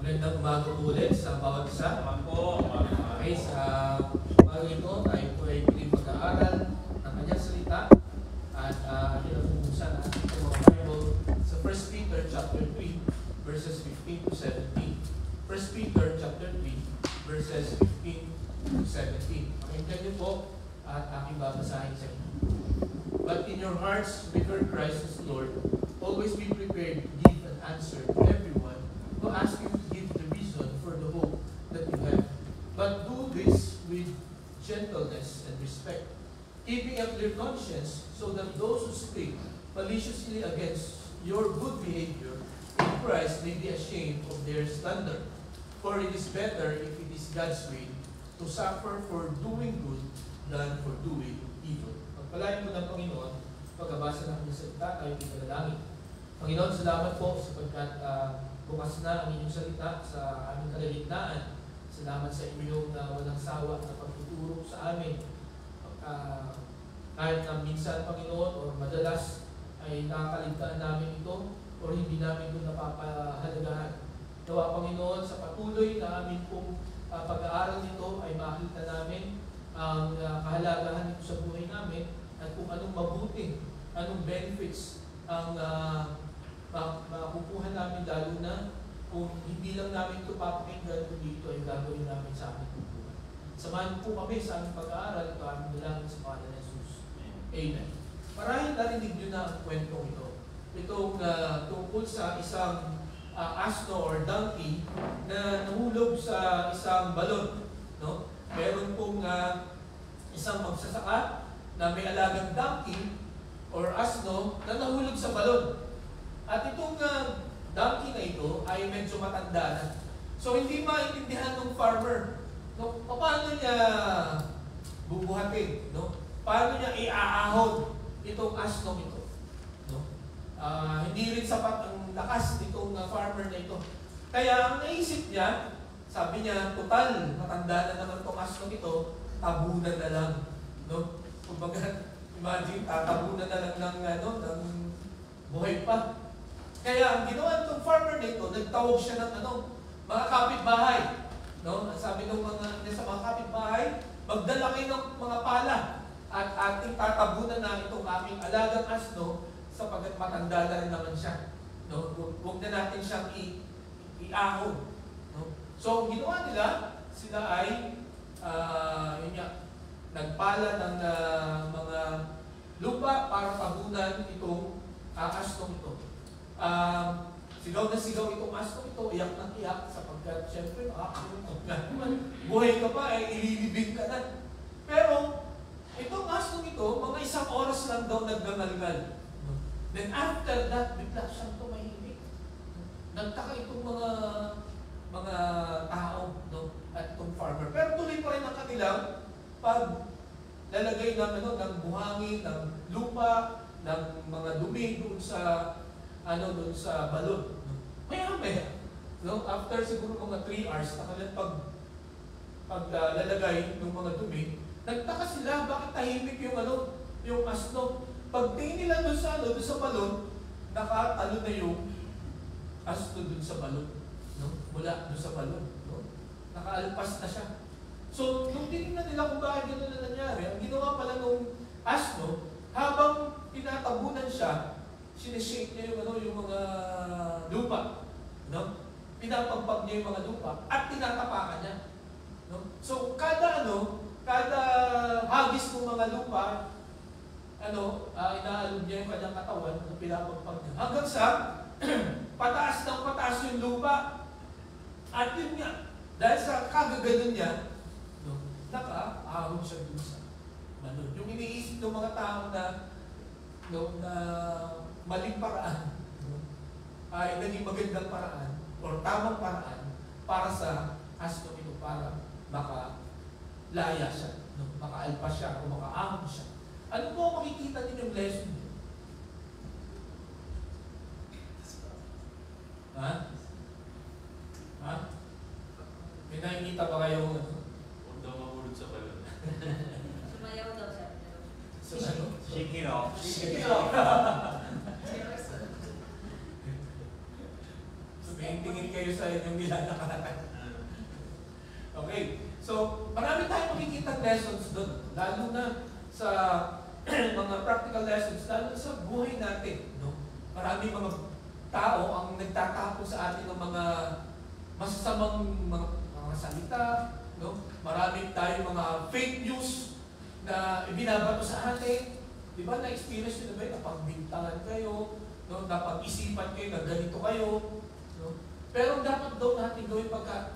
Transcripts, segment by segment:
Magandang umaga po ulit sa bawat isa. Okay, sa umaga ito, tayo po ay piling pag-aaral ng kanyang salita. At yun ang pumusan natin sa mga Bible sa 1 Peter chapter 3, verses 15 to 17. 1 Peter chapter 3, verses 15 to 17. Pakinggan niyo po at aking babasahin sa inyo. But in your hearts, regard Christ as Lord. Always be prepared to give an answer to everyone who asks you to give the reason for the hope that you have. But do this with gentleness and respect, keeping a clear conscience, so that those who speak maliciously against your good behavior in Christ may be ashamed of their slander. For it is better, if it is God's will, to suffer for doing good than for doing evil. Pagpalain mo ng Panginoon, pagkabasa ng kanyang salita, tayo ipanalangin. Panginoon, salamat po sapagkat bukas na ang inyong salita sa aming kalagitnaan. Salamat sa inyong walang sawa na pagtuturo sa amin. Kahit na minsan, Panginoon, o madalas ay nakakaligtaan namin ito o hindi namin ito napapahalagahan. Nawa, Panginoon, sa patuloy na amin pong pag-aaral nito ay makita namin ang kahalagahan nito sa buhay namin at kung anong mabuting, anong benefits ang makukuha namin, lalo na kung hindi lang namin ito papakinggan, kundi ito ay gagawin namin sa aming buhay. Samahan po kami sa aming pag-aaral, ito aming dalangin sa pangalan ng Jesus. Amen. Marahil narinig nyo na ang kwentong ito. Itong tungkol sa isang asno or donkey na nahulog sa isang balon. No? Meron pong isang magsasaka na may alagang donkey or asno na nahulog sa balon. At itong donkey na ito ay medyo matanda na. So hindi maintindihan ng farmer, no, paano niya bubuhatin, no? Paano niya iaahon itong asno ito, no? Hindi rin sapat ang lakas nitong farmer na ito. Kaya ang naisip niya, sabi niya, total matanda na naman itong asno ito, tabunan na lang, no? Kumbaga, imagine, tabunan na lang ng buhay pa. Kaya ang ginawa ng farmer nito, nagtawag siya ng mga kapitbahay. No? Sabi ng sa mga kapitbahay, magdala kayo ng mga pala at ating tatabunan na itong aming alagang asno sapagkat matanda na rin naman siya. No? Huwag na natin siyang iahon. No? So, ang ginawa nila, sila ay nagpala ng mga lupa para tabunan itong asno ito. Sigaw na sigaw itong asno ito, iyak na iyak sapagkat siyempre buhay ka pa, ililibing ka na. Pero itong asno ito, mga isang oras lang daw naggangalgal. Then after that, bigla siyang tumahimik. Nagtaka itong mga tao, no? At itong farmer. Pero tuloy pa rin ang kanilang paglalagay ng buhangin, ng lupa, ng mga dumi doon sa balon. Maya-maya, no? After siguro mga 3 hours, nakalat paglalagay ng mga dumi, nagtaka sila bakit tahimik yung asno. Pagtingin nila doon sa balon, nakatalo na yung asno doon sa balon. No? Mula doon sa balon. No? Nakaalpas na siya. So, nung tinignan nila kung bakit gano'n na nangyari, ang ginawa pala ng asno, habang tinatabunan siya, sinishake niya yung mga lupa, no? Pinapagpag niya yung mga lupa at tinatapakan niya, no? So kada hagis ng mga lupa, inaalog niya yung kanyang katawan at pinapagpag niya hanggang sa pataas ng pataas yung lupa. At yun nga, dahil sa kagaganon niya, no, nakaahon siya dun sa balon. Yung iniisip ng mga tao na maling paraan, ay naging magandang paraan o tamang paraan para sa asno ito, para makalaya siya, makaalpas siya o makaahon siya. Ano po makikita ninyong lesson niyo? Ha? May nakikita ba kayong Huwag daw mahulog sa balon. Sumayaw daw siya. Shake it off. Shake it off. Tingin kayo sa inyong nilalakaran. Okay. So, marami tayong makikita lessons doon. Lalo na sa mga practical lessons, lalo sa buhay natin. No? Marami mga tao ang nagtatapos sa atin ng mga masasamang mga salita. No? Marami tayong mga fake news na ibinabato sa atin. Di ba, na-experience nyo na ba yun? Napagbintangan kayo, no? Napag-isipan kayo na ganito kayo. No? Pero dapat daw natin gawin pagka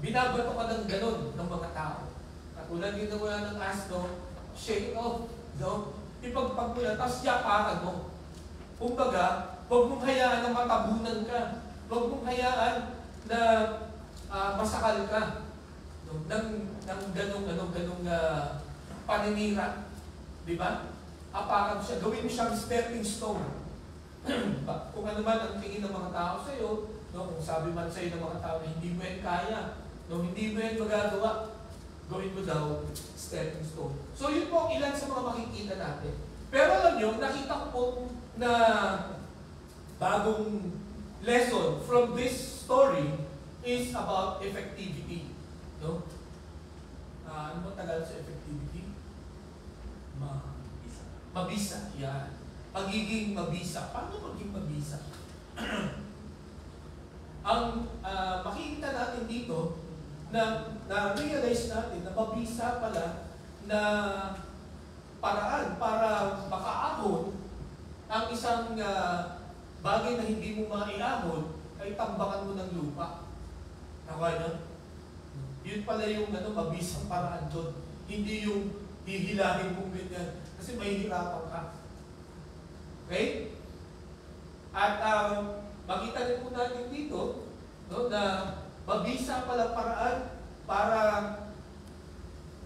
binabato ka ng ganon ng mga tao. Katulad din naman ng asno, shake it off. No? Ipagpag mo lang, tapos yapakan mo. Kumbaga, huwag mong hayaan na matabunan ka. Huwag mong hayaan na masakal ka. No? Ng ganong paninira. Di ba? Apakan mo siya. Gawin mo siyang stepping stone. Kung ano man ang tingin ng mga tao sa iyo, no? Kung sabi man sa iyo ng mga tao na hindi mo yan kaya, no? Hindi mo yan magagawa, gawin mo daw stepping stone. So yun po ilan sa mga makikita natin. Pero alam nyo, nakita ko po na bagong lesson from this story is about effectivity. No? Ano ba tagal sa effectivity? Mabisa. Yan. Pagiging mabisa. Paano maging mabisa? Ang makikita natin dito na-realize natin na mabisa pala na paraan para makaahon ang isang bagay na hindi mo maiahon ay tambakan mo ng lupa. Nakuha nyo? Yun pala yung mabisang paraan doon. Hindi yung hihilahin mong ganyan. Kasi mahihirapan ka. Okay? At makita rin po natin dito, no, na mabisa pala paraan para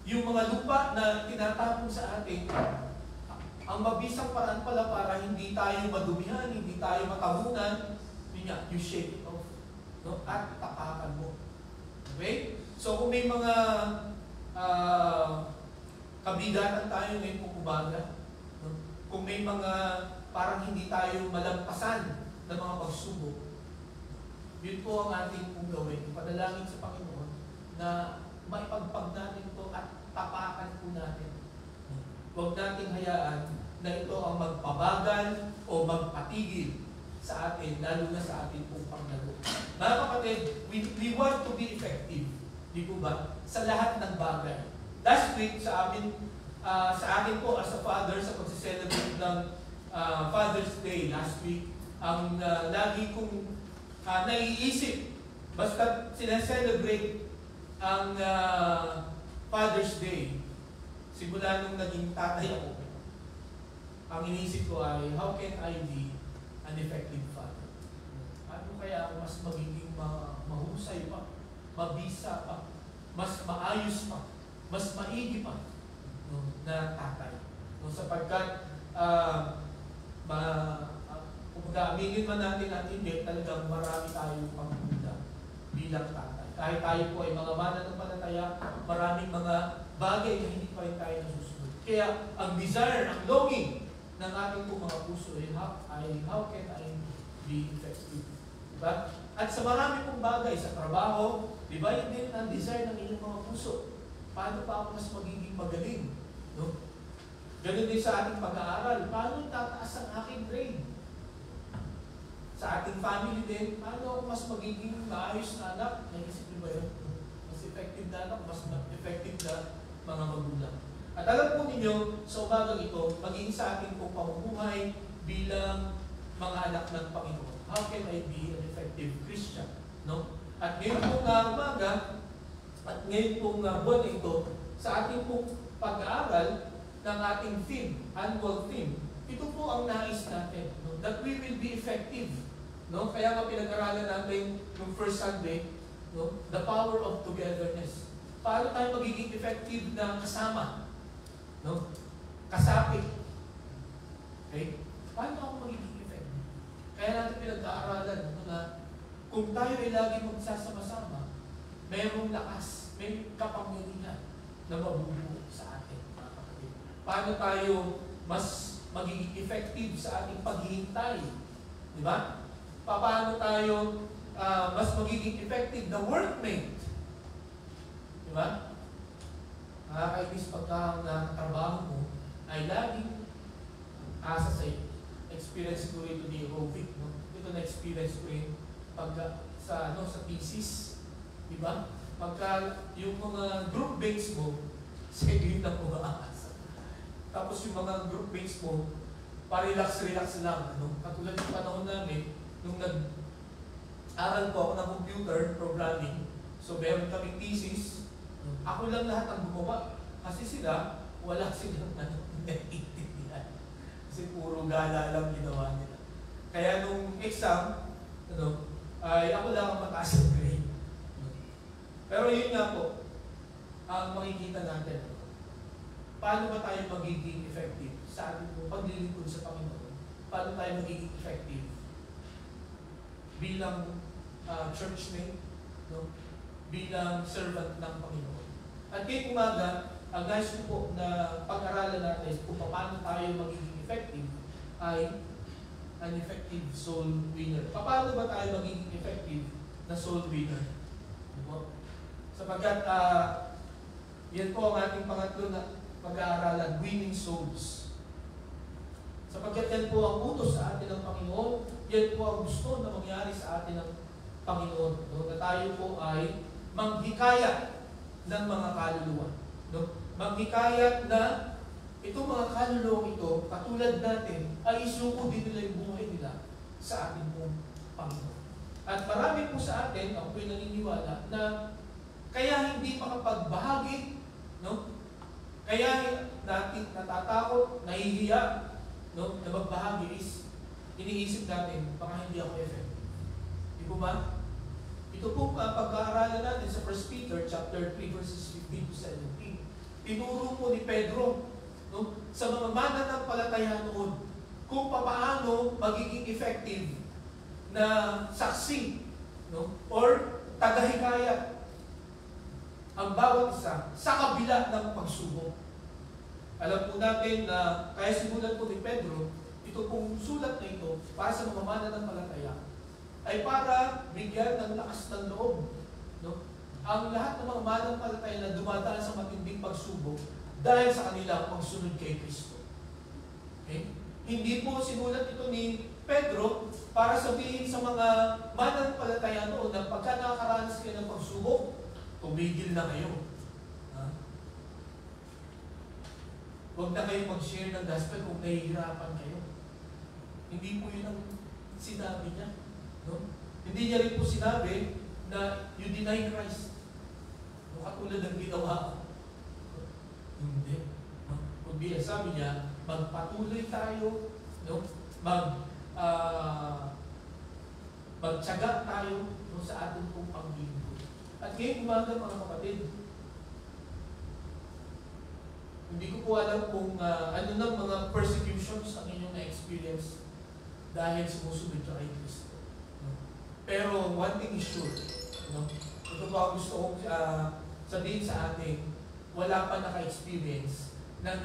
yung mga lupa na tinatapon sa atin, ang mabisang paraan pala para hindi tayo madumihan, hindi tayo matabunan, yun nga, you shake it off. No? At tapakan mo. Okay? So kung may mga kabigatan tayo ngayon kung umaga, no? Kung may mga parang hindi tayo malampasan ng mga pagsubok, yun po ang ating pong gawin. Ipadalangin sa Panginoon na maipagpag natin ito at tapakan po natin. Huwag nating hayaan na ito ang magpabagal o magpatigil sa atin, lalo na sa ating pong paglaro. Mga kapatid, we want to be effective. Di po ba? Sa lahat ng bagay. Last week, sa akin po as a father, sa pag-celebrate ng Father's Day last week, ang lagi kong naiisip, basta sineselebrate ang Father's Day, simula nung naging tatay ako, ang iniisip ko ay, how can I be an effective father? Ano kaya ako mas magiging mahusay pa, mabisa pa, mas maayos pa, mas maigi pa, no, na tatay. No, sapagkat, kung aminin man natin at hindi, talagang marami tayong pangkulang bilang tatay. Kahit tayo po ay mga mananampalataya, maraming mga bagay na hindi pa rin tayo nasusunod. Kaya ang desire, ang longing ng ating po mga puso ay how can I be effective? Diba? At sa marami pong bagay, sa trabaho, di ba yun din ang desire ng inyong mga puso? Paano pa ako mas magiging magaling? No? Ganun din sa ating pag-aaral. Paano tataas ang aking grade? Sa ating family din, paano ako mas magiging maayos na anak? Naisip niyo ba yun? Mas effective na anak, mas effective na mga magulang. At alam po ninyo, sa umagang ito, maging sa ating pong pamumuhay bilang mga anak ng Panginoon. How can I be an effective Christian? No? At ngayon pong umaga, at ngayon pong buwan ito, sa ating pong pag-aaral ng ating theme, annual theme, ito po ang nais natin, no? That we will be effective. No? Kaya nga pinag-aralan natin yung first Sunday, no? The power of togetherness. Paano tayo magiging effective na kasama? No? Kasapit. Okay? Paano ako magiging effective? Kaya natin pinag-aaralan na kung tayo ay lagi magsasama-sama, mayroong lakas, may kapangyarihan na mabubuo sa atin. Paano tayo mas magiging effective sa ating paghihintay? Di ba? paano tayo mas magiging effective na workmate. Diba? Nakakainis pagka ang trabaho mo ay laging asa sa'yo. Experience ko ito ni Rovic, no? Ito na experience ko rin sa thesis. Diba? Pagka yung mga group mates mo, sa'yo lang umaasa. Tapos yung mga group mates mo, pa-relax lang. Ano? Katulad ng panahon namin, nung nag-aral po ako ng computer programming, so meron kaming thesis, ako lang lahat ang gumawa. Kasi sila, wala silang naiintindihan. Kasi puro gala lang ginawa nila. Kaya nung exam, ay ako lang ang mataas ng grade. Pero yun nga po, ang makikita natin, paano ba tayo magiging effective sa ating paglilingkod sa Panginoon? Paano tayo magiging effective bilang churchmate, no? Bilang servant ng Panginoon? At ngayong umaga, ang guys ko po na pag-aralan natin kung paano tayo magiging effective ay an effective soul winner. Paano ba tayo magiging effective na soul winner? Diba? Sapagkat yan po ang ating pangatlo na pag-aaralan, winning souls. Sapagkat yan po ang utos sa atin ng Panginoon, yan po ang gusto na mangyari sa atin ng Panginoon. No? Na tayo po ay manghikayat ng mga kaluluwa. No? Manghikayat na itong mga kaluluwa ito, katulad natin, ay isuko din nila yung buhay nila sa ating pong Panginoon. At marami po sa atin, ako po'y naniniwala, na kaya hindi makapagbahagi, no? Kaya natin natatakot, nahihiya, no? Na magbahagi is iniisip natin, baka hindi ako effective. Di po ba? Ito po pag-aaralan natin sa 1 Peter chapter 3 verses 15 to 17. Tinuro po ni Pedro, no? Sa mga mananampalataya noon, kung paano magiging effective na saksi, no? Or tagahikayat ang bawat isa sa kabila ng pagsubok. Alam po natin na kaya simulan po ni Pedro, ito pong sulat na ito para sa mga mananampalataya ay para bigyan ng lakas ng loob. No? Ang lahat ng mga mananampalataya na dumadaan sa matinding pagsubok dahil sa kanilang pagsunod kay Kristo. Okay? Hindi po sinulat ito ni Pedro para sabihin sa mga mananampalataya noon na pagka nakakaranas kayo ng pagsubok, tumigil na kayo. Huwag na kayo mag-share ng gospel kung nahihirapan kayo. Hindi po yun ang sinabi niya. No? Hindi niya rin po sinabi na you deny Christ. No, katulad ng ginawa. Hindi. No? Kundi sabi niya, magpatuloy tayo, no? Magtiyaga tayo, no, sa ating pong paglingkod. At ngayong umaga mga kapatid, hindi ko po alam kung ano ng mga persecutions ang inyong na-experience dahil sumusunod ka kay Kristo. No? Pero one thing is sure, no? Ito po ang gusto kong sabihin sa atin, wala pa naka-experience ng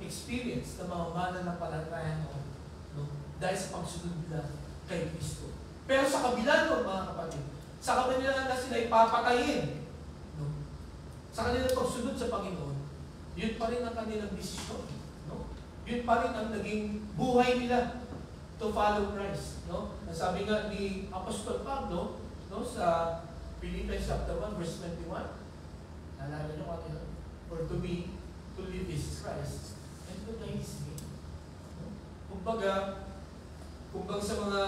experience ng mga mananampalataya noon, no? Dahil sa pagsunod nila kay Kristo. Pero sa kabila noon mga kapatid, sa kabila na sila ipapatayin, no? Sa kanilang pagsunod sa Panginoon, yun pa rin ang kanilang desisyon. No? Yun pa rin ang naging buhay nila to follow Christ. No? Nasabi nga ni Apostol Pablo, no, sa Philippians chapter 1 verse 21, nalala nyo ano yun? For to me, to live is Christ, and to die is me. No? Kumbaga sa mga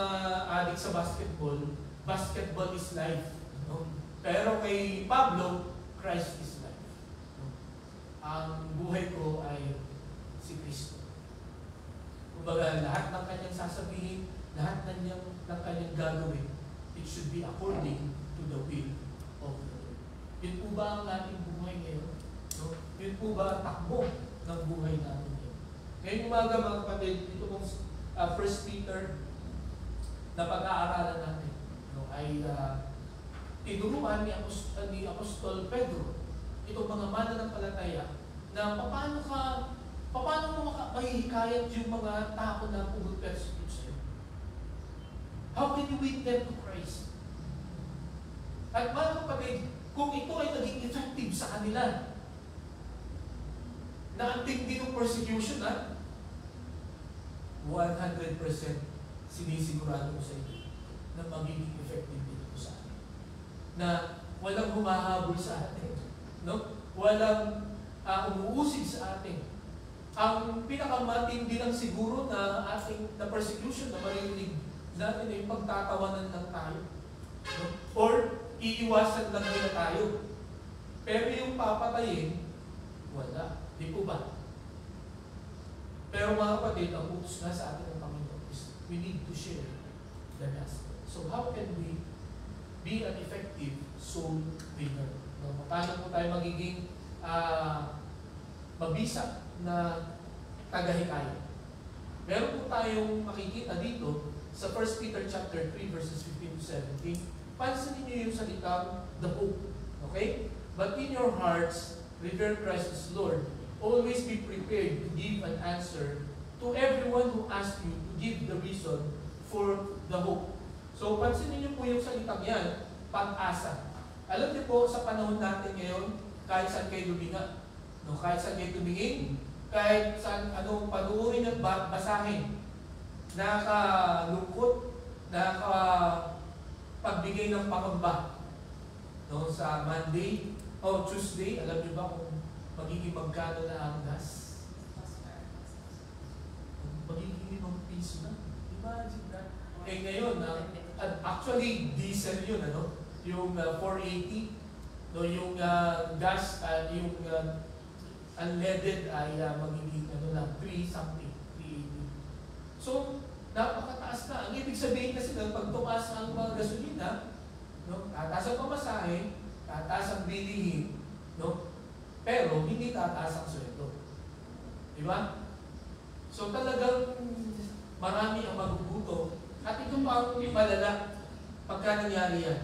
adik sa basketball is life. No? Pero kay Pablo, Christ is life. No? Ang buhay ko ay si Kristo. Kumbaga, lahat ng kanyang sasabihin, lahat ng kanyang gagawin, it should be according to the will of the Lord. Yun po ba ang ating buhay ngayon? No? Yun po ba ang takbo ng buhay natin ngayon? Ngayong umaga mga kapatid, ito pong 1 Peter na pag-aaralan natin, no, ay tinuruan ni Apostol Pedro itong mga mananampalataya na paano mo mahihikayat yung mga tao na pumag-persecute sa'yo. How can can you win them to Christ? At mga kapatid, kung ito ay naging effective sa kanila, na ang tindi ng persecution, 100% sinisigurado ko sa inyo na magiging effective dito sa atin. Na walang humahabol sa atin. No? Walang umuusig sa atin. Ang pinakamatindi lang siguro na ating na persecution na maririnig natin ay pagtatawanan lang tayo. No? Or iiwasan lang nila tayo. Pero yung papatayin, wala. Di po ba? Pero mga kapatid, ang utos nga sa atin ng Panginoon is we need to share the gospel. So how can we be an effective soul winner? No? Paano po tayo magiging mabisa na tagahikaya? Meron po tayong makikita dito sa 1 Peter chapter 3 verses 15 to 17. Pansinin niyo yung salitang the hope. Okay? But in your hearts, revere Christ as Lord. Always be prepared to give an answer to everyone who asks you to give the reason for the hope. So, pansinin niyo po yung salitang yan, pag-asa. Alam niyo po, sa panahon natin ngayon, kahit saan kayo luminga, no? Kahit saan kayo tumingin, kahit saan anong panuorin at basahin, nakakalungkot, nakapagbigay ng pangamba. No? Sa Monday o Tuesday, alam niyo ba kung magiging magkano na ang gas? Magiging 5 piso na. Imagine that. Eh ngayon, actually diesel yun, ano? Yung 480, no, yung gas, yung unleaded ay magiging lang 3 something, 380. So, napakataas na. Ang ibig sabihin kasi na pag tumaas ang mga gasolina, no, tataas ang pamasahe, tataas ang bilihin, no? Pero hindi tataas ang sweldo. Di ba? So talagang marami ang magugutom. At ito pa ang malala pagka nangyari yan.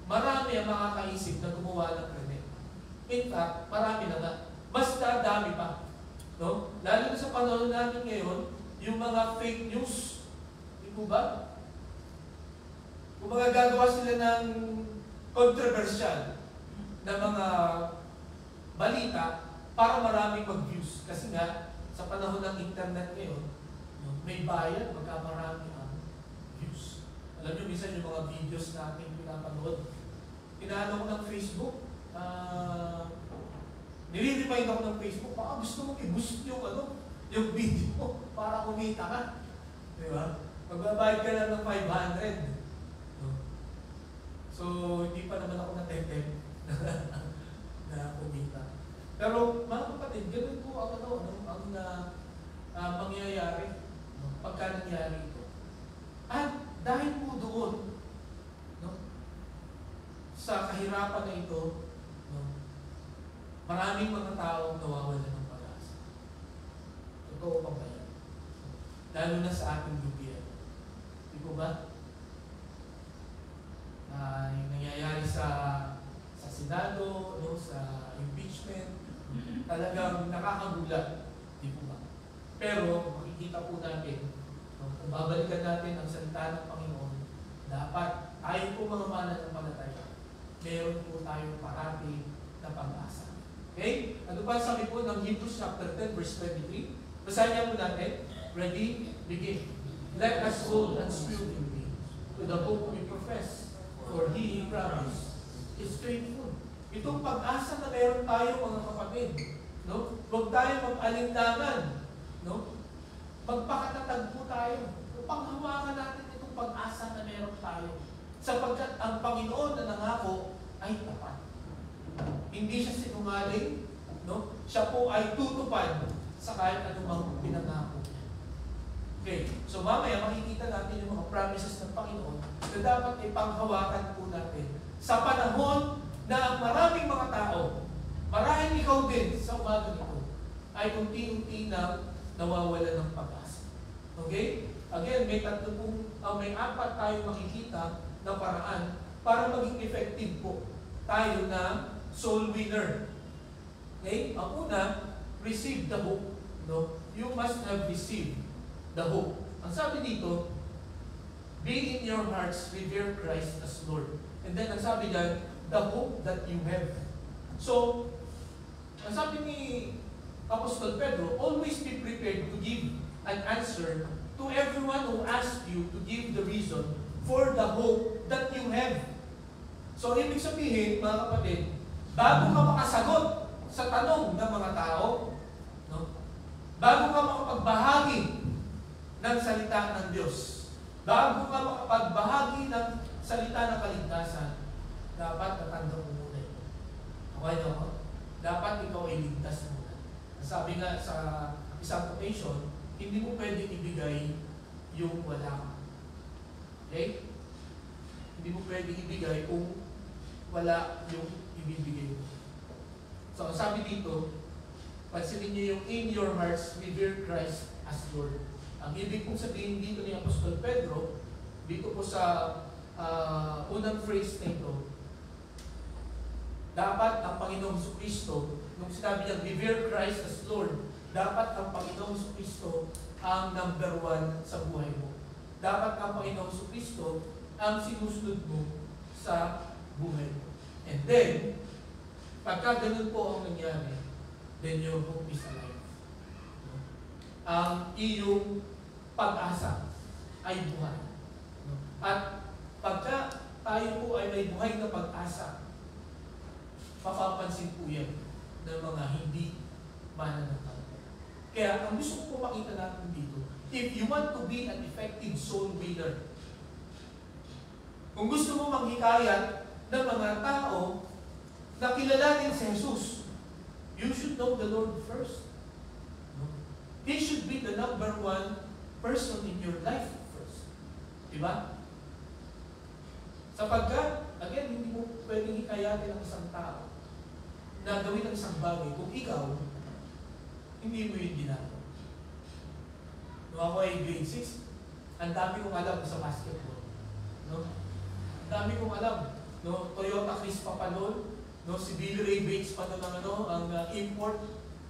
Marami ang makakaisip na gumawa ng krimen. In fact, marami na nga. Mas dami pa. No? Lalo sa panahon natin ngayon, yung mga fake news, di po ba? Kung magagagawa sila ng controversial na mga balita para maraming mag-views. Kasi nga, sa panahon ng internet ngayon, may bayad pagka marami ang views. Alam niyo, minsan yung mga videos natin pinapanood, pinaano ko ng Facebook, nire-remind ako ng Facebook, baka gusto mong i-boost yung video mo para kumita ka. Di ba? Magbabayad ka lang ng 500. So, hindi pa naman ako natetem na kumita. Pero mga kapatid, ganun po ang mangyayari pagka nangyari ito. At dahil po doon, sa kahirapan na ito, maraming mga tao nawawalan ng pag-asa. Totoo pa ba yan? Lalo na sa ating gobyerno. Di po ba? Yung nangyayari sa Senado, sa impeachment, talagang nakakagulat. Di po ba? Pero makikita po natin, kung babalikan natin ang salita ng Panginoon, dapat tayo po mga mananampalataya, meron po tayong parati na pag-asa. Okay? Ano pa sabi po ng Hebrews chapter 10 verse 23? Basahin po natin. Ready? Begin. Let us hold unswervingly to the hope we profess, for He promised is faithful. Itong pag-asa na meron tayo mga kapatid, no? Huwag tayo mag-alinlangan, no? Magpakatatag po tayo. Panghawakan natin itong pag-asa na meron tayo. Sapagkat ang Panginoon na nangako ay tapat. Hindi siya sinungaling, no? Siya po ay tutupad sa kahit anumang pinangako. Okay, so mamaya makikita natin yung mga promises ng Panginoon na dapat ipanghawakan po natin sa panahon na ang maraming mga tao, marahil ikaw din sa umaga nito, ay unti-unti na nawawala ng pag-asa. Okay? Again, may 4 tayong makikita na paraan para maging effective po tayo na soul winner. Okay? Ang una, receive the hope. No? You must have received the hope. Ang sabi dito, Be in your hearts, revere Christ as Lord. And then, ang sabi dyan, the hope that you have. So, ang sabi ni Apostle Pedro, always be prepared to give an answer to everyone who asks you to give the reason for the hope that you have. So, ibig sabihin, mga kapatid, bago ka makasagot sa tanong ng mga tao, no? Bago ka makapagbahagi ng salita ng Diyos, bago ka makapagbahagi ng salita ng kaligtasan, dapat natandang mo muna ito. Okay na ako? Dapat ikaw ay ligtas muna. Sabi nga sa isang quotation, hindi mo pwedeng ibigay yung wala ka. Okay? Hindi mo pwedeng ibigay kung wala yung ibibigay mo. So, ang sabi dito, pansinin niyo yung in your hearts, revere Christ as Lord. Ang ibig kong sabihin dito ni Apostol Pedro, dito po sa unang phrase na ito, dapat ang Panginoong Jesucristo, nung sinabi niya, revere Christ as Lord, dapat ang Panginoong Jesucristo ang number one sa buhay mo. Dapat ang Panginoong Jesucristo ang sinusunod mo sa buhay mo. And then, pagka ganun po ang nangyari, then your hope is alive. Ang iyong pag-asa ay buhay. At pagka tayo po ay may buhay na pag-asa, mapapansin po yan ng mga hindi mananampalataya. Kaya ang gusto ko makita natin dito, if you want to be an effective soul winner, kung gusto mo manghikayat ng mga tao na kilalanin si Jesus, you should know the Lord first. He should be the number one person in your life first. Diba? Sapagkat, again, hindi mo pwedeng hikayatin ang isang tao na gawin ang isang bagay kung ikaw, hindi mo yung ginagawa. Nung ako ay grade 6, ang dami kong alam sa basketball. No? Ang dami kong alam. No? Toyota Chris Papalol, no? Si Billy Ray Bates pa doon ang import.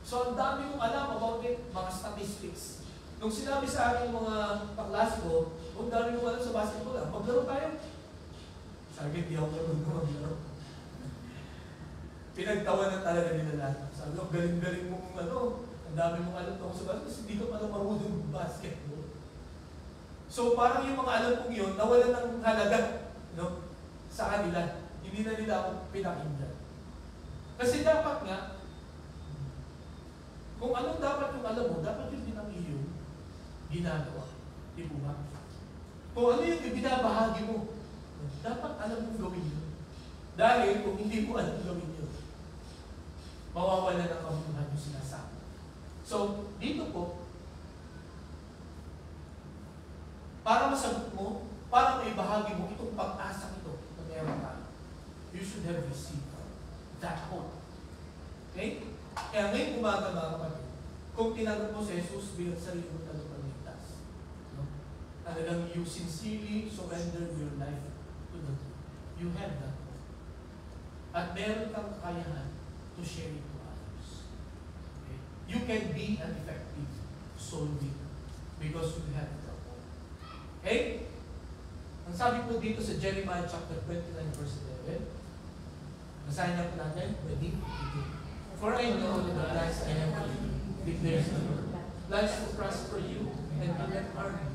So, ang dami kong alam about it, mga statistics. Nung sinabi sa akin mga kaklase ko, ang dami kong alam sa basketball, maglaro tayo. Sabi, di ako maglaro. Pinagtawanan talaga nila lahat. Sabi ko, galing-galing mong ang dami mong alam tungkol sa basketball, kasi hindi ka pala marunong basketball. So, parang yung mga alam kong yun, nawalan ng halaga, no? Sa kanila. Hindi na nila ako pinakinggan. Kasi dapat nga, kung anong dapat yung alam mo, dapat yun din ang iyong ginagawa. Di po ba? Kung ano yung ibinabahagi mo, dapat alam mong gawin yun. Dahil kung hindi mo alam gawin yun, mawawala ng kabutuhan yung sinasabi. So, dito po, para masagot mo, para maibahagi mo itong pag-asa ito na meron tayo, you should have received that hope. Okay? Kaya ngayon umaga mga kapatid, kung tinanggap mo si Jesus bilang sarili mo tagapagligtas, no? Talagang you sincerely surrender your life to the Lord. You have that hope. At meron kang kakayahan to share it to others. Okay? You can be an effective soul winner because you have that hope. Okay? Ang sabi po dito sa Jeremiah chapter 29 verse 11, basahin na po natin, ready? For I know that the plans I have for you, declares the Lord, plans to prosper you and to not harm you,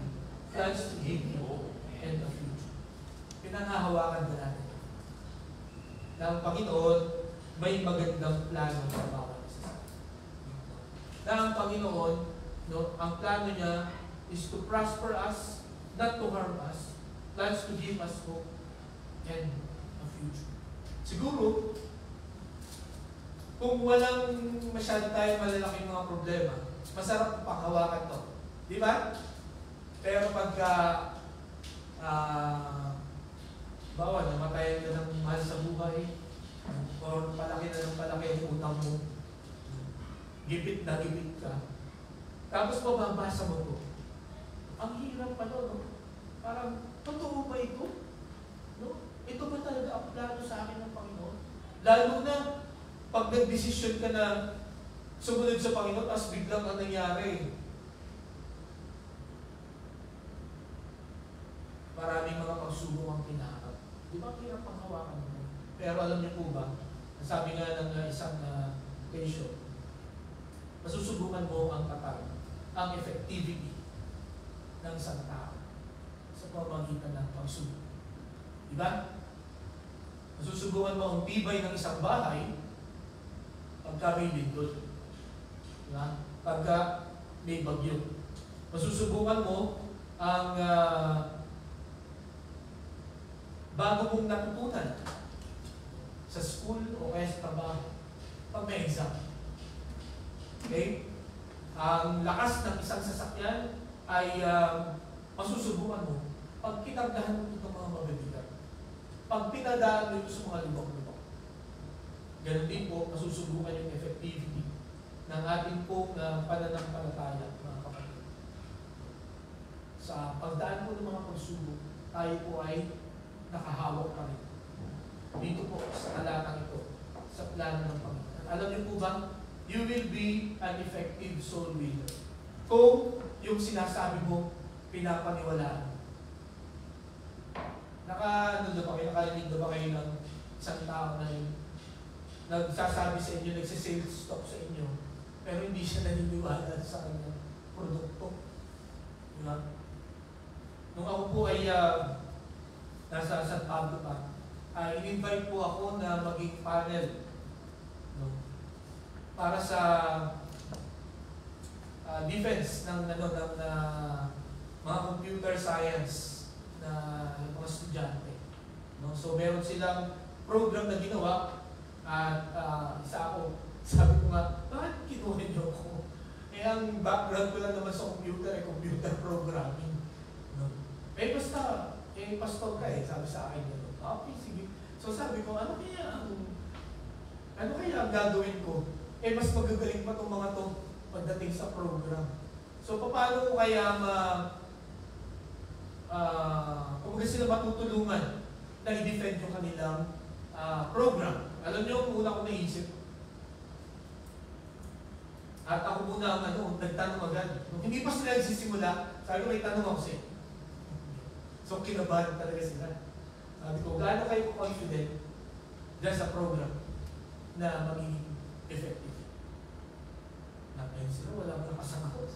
plans to give you hope and a future. Pinangahawakan na natin na ang Panginoon may magandang plano sa bawat isa. Na ang Panginoon, no, ang plano niya is to prosper us, not to harm us, plans to give us hope and a future. Siguro, kung walang masyado tayong malalaking mga problema, masarap panghawakan to. Di ba? Pero pagka bawa, namatayan ka ng mahal sa buhay, or palaki na ng palaki ang utang mo, gipit na gipit ka, tapos mababasa mo to. Ang hirap pa no? Parang, totoo ba ito? No? Ito ba talaga ang plano sa akin ng Panginoon? Lalo na, pag nag-desisyon ka na sumunod sa Panginoon, tapos biglang ang nangyari. maraming mga pagsubok ang kinaharap. Di ba hirap ang hawakan mo? Pero alam niyo po ba, sabi nga ng isang occasion, masusubukan mo ang tatag, ang effectivity ng isang tao sa pamamagitan ng pagsubok. Di ba? Masusubukan mo ang tibay ng isang bahay pagka may lindol. Di ba? Pagka may bagyo. Masusubukan mo ang bago mong natutunan sa school o kaya sa trabaho pag may exam. Okay? Ang lakas ng isang sasakyan ay masusubukan mo pag kinargahan mo itong mga mabibigat. Pag pinadaan mo ito sa mga lubak-lubak. Ganun din po, masusubukan yung effectivity ng ating pong pananampalataya, mga kapatid. Sa pagdaan po ng mga pagsubok, tayo po ay nakahawak pa rin. Dito po sa talatang ito, sa plano ng Panginoon. Alam niyo po ba, you will be an effective soul winner. Kung yung sinasabi mo, pinapaniwalaan. Nakarinig na ba kayo ng isang tao na yun, nagsasabi sa inyo, nagsisales talk sa inyo, pero hindi siya naniniwala sa kanyang produkto. Diba? Nung ako po ay nasa San Pablo pa, in-invite po ako na maging panel, no? Para sa defense ng mga computer science na mga estudyante. No? So meron silang program na ginawa at isa ako, sabi ko nga, bakit kinuha niyo ako? Eh ang background ko lang naman sa computer ay computer programming. No? Eh basta, pastor ka sabi sa akin yun. Okay, sige. So sabi ko, ano kaya ang gagawin ko? Eh mas magagaling pa itong mga to pagdating sa program. So paano ko kaya kung sila matutulungan na i-defend yung kanilang program? Alam niyo, kung una ko naisip, at ako muna nagtanong agad. Hindi pa sila nagsisimula, sabi ko may tanong ako sa'yo. So kinabahan talaga sila. Sabi ko, gaano kayo confident dyan sa program na magiging effective? Nakayin sila, wala mo nakasama ko.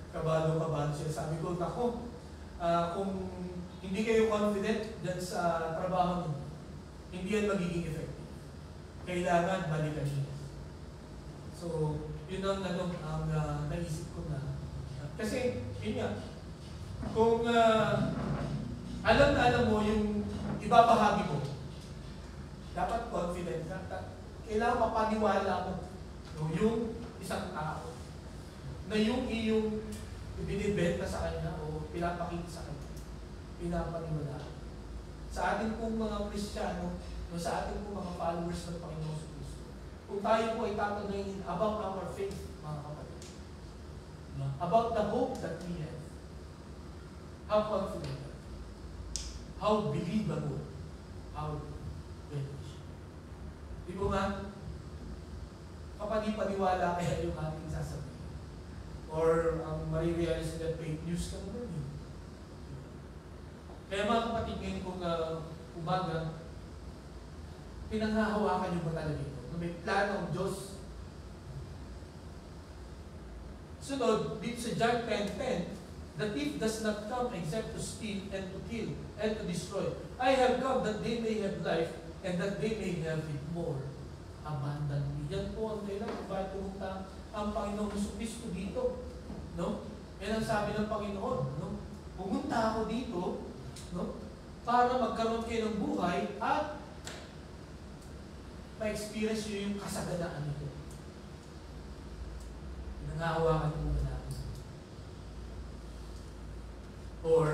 Kabalo siya. Sabi ko, ako, kung hindi kayo confident dyan sa trabaho niyo, hindi yan magiging effective. Kailangan balikan niyo. So, yun ang naisip ko na. Kasi, yun nga, kung alam na alam mo yung ibabahagi mo, dapat confident ka. Kailangan mapaniwala mo yung isang tao na yung iyong ibinibenta sa kanya o pinapakita sa kanya, pinapaniwala. Sa ating pong mga Kristiyano, sa ating pong mga followers ng Panginoon sa Kristo, kung tayo po ay tatanungin about our faith, mga kapatid, about the hope that we have, how confident, how believable, how beneficial. Di ba nga, kapani-paniwala kaya yung ating sasabihin. Or ang marirealize na fake news ka naman yun. Kaya mga kapatid, ngayon kung umaga, pinanghahawakan nyo ba talaga ito? May plano ang Diyos. Sunod, dito sa John 10:10, the thief does not come except to steal and to kill and to destroy. I have come that they may have life and that they may have it more abundantly. Yan po ang dahilan kung bakit pumunta ang Panginoong Jesucristo dito. No? Yan ang sabi ng Panginoon. No? Pumunta ako dito, no? Para magkaroon kayo ng buhay at ma-experience nyo yung kasaganaan nito. Nangahawakan mo na natin. Or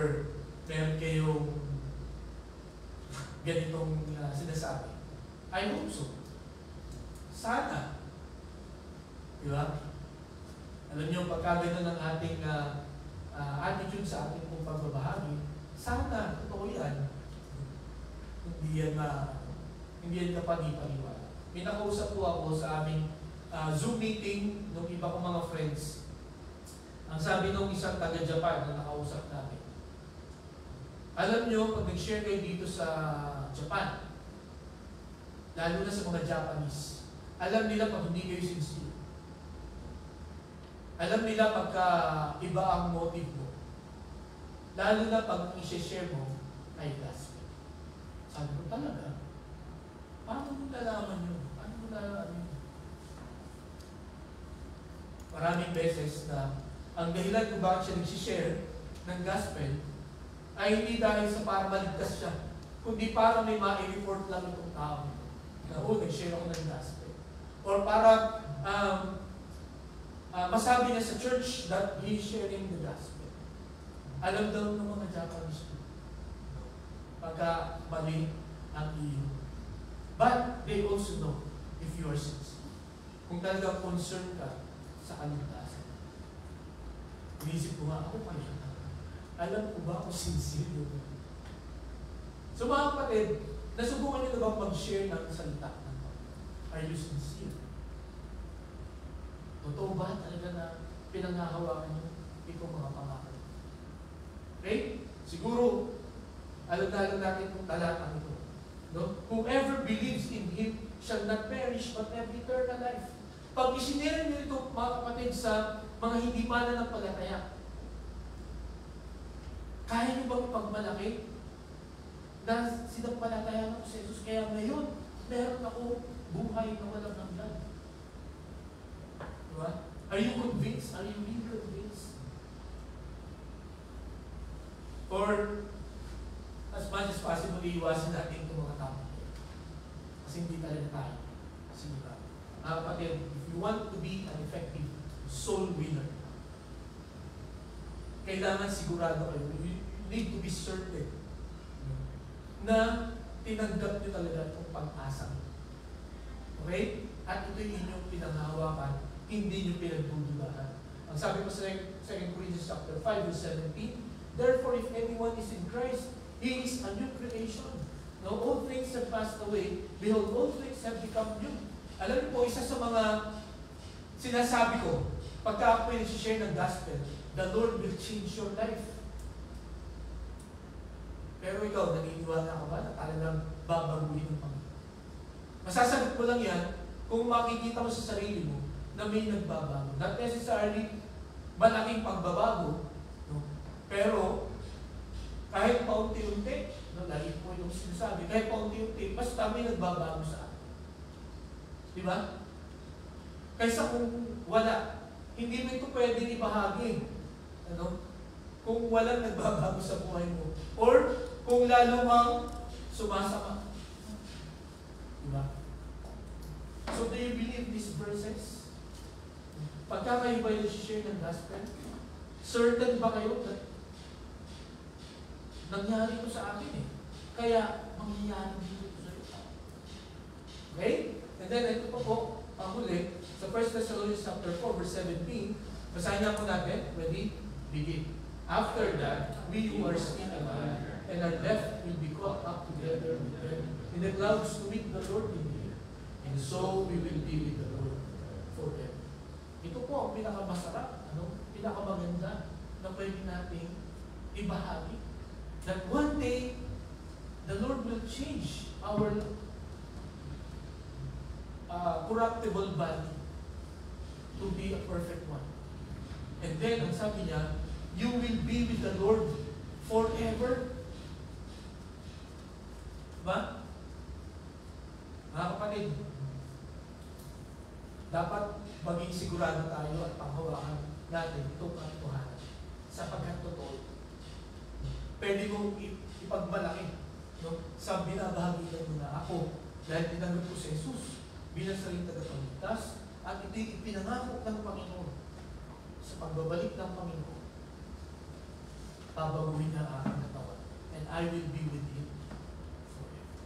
meron kayong ganitong sinasabi. I hope so. Sana. Di ba? Alam niyo, pagka ganun ang ating attitude sa ating pong pagbabahagi, sana, totoo yan. Hindi yan kapani-paniwala. May nakausap po ako sa aming Zoom meeting ng iba kong mga friends. Ang sabi nung isang taga-Japan na nakausap namin, Alam nyo, pag nag-share kayo dito sa Japan, lalo na sa mga Japanese, alam nila pag hindi kayo sincere. Alam nila pagka iba ang motive mo. Lalo na pag i-share mo ay gospel. Sabi ko talaga, paano mo nalaman yun? Paano mo nalaman yun? Maraming beses na ang dahilan kung bakit siya nag-share ng gospel ay hindi dahil sa para maligtas siya, kundi para may ma-report lang itong tao na nag-share ako ng gospel. Or para masabi niya sa church that he is sharing the gospel. Alam daw ng mga Japanese pagka mali ang iyo. But they also know if you are sincere. Kung talagang concerned ka sa kaligtasan. Inisip ko nga, ako pa yun. Alam ko ba ako sincere yun? So mga kapatid, nasubukan niyo na bang mag-share ng salita ng Panginoon? Are you sincere? Totoo ba talaga na pinanghahawakan niyo itong mga pangako? Okay? Siguro, alam natin itong talatang ito. No? Whoever believes in Him shall not perish but have eternal life. Pag isinira niyo ito, mga kapatid, sa mga hindi mananampalataya, kaya niyo bang ipagmalaki na sinampalataya ko sa Jesus? Kaya ngayon, meron ako buhay na walang hanggan. Diba? Are you convinced? Are you really convinced? Or, as much as possible, iiwasan natin itong mga tao. Kasi hindi talaga tayo. Sigurado. Kapatid, if you want to be an effective soul winner, kailangan sigurado kayo. You need to be certain na tinanggap nyo talaga itong pag-asa. Okay? At ito yung inyong pinanghahawakan, hindi nyo pinagdududahan. Ang sabi ko sa 2 Corinthians chapter 5, verse 17, therefore, if anyone is in Christ, he is a new creation. Now, all things have passed away. Behold, all things have become new. Alam niyo po, isa sa mga sinasabi ko, pagka ako share ng gospel, the Lord will change your life. Pero ikaw, naniniwala ka ba na talagang babaguhin ng Panginoon? Masasagot mo lang yan kung makikita mo sa sarili mo na may nagbabago. Not necessarily malaking pagbabago, no? Pero kahit paunti-unti, no, lagi po yung sinasabi, kahit paunti-unti, basta may nagbabago sa atin. Di ba? Kaysa kung wala, hindi mo ito pwedeng ibahagi. Ano? Kung walang nagbabago sa buhay mo. Or kung lalo mang sumasama. Diba? So do you believe these verses? Pagka kayo ba yung share ng gospel, certain ba kayo na nangyari ito sa akin eh? Kaya mangyayari dito sa iyo. Okay? And then ito po, ang huli, sa 1 Thessalonians chapter 4, verse 17, basahin niya po natin. Ready? Begin. After that, we who are still alive and are left will be caught up together with them in the clouds to meet the Lord in the air. And so we will be with the Lord forever. Ito po ang pinakamasarap, pinakamaganda na pwede nating ibahagi. That one day, the Lord will change our corruptible body to be a perfect one. And then, ang sabi niya, you will be with the Lord forever. Diba? Mga kapatid, dapat maging sigurado tayo at panghawakan natin itong katotohanan sapagkat totoo. Pwede mong ipagmalaki, no? Sa binabahagian mo na ako dahil tinanggap ko si Jesus bilang sarili tagapagligtas at ito'y ipinangako ng Panginoon sa pagbabalik ng Panginoon. Babaguhin niya ang aking katawan and I will be with Him forever.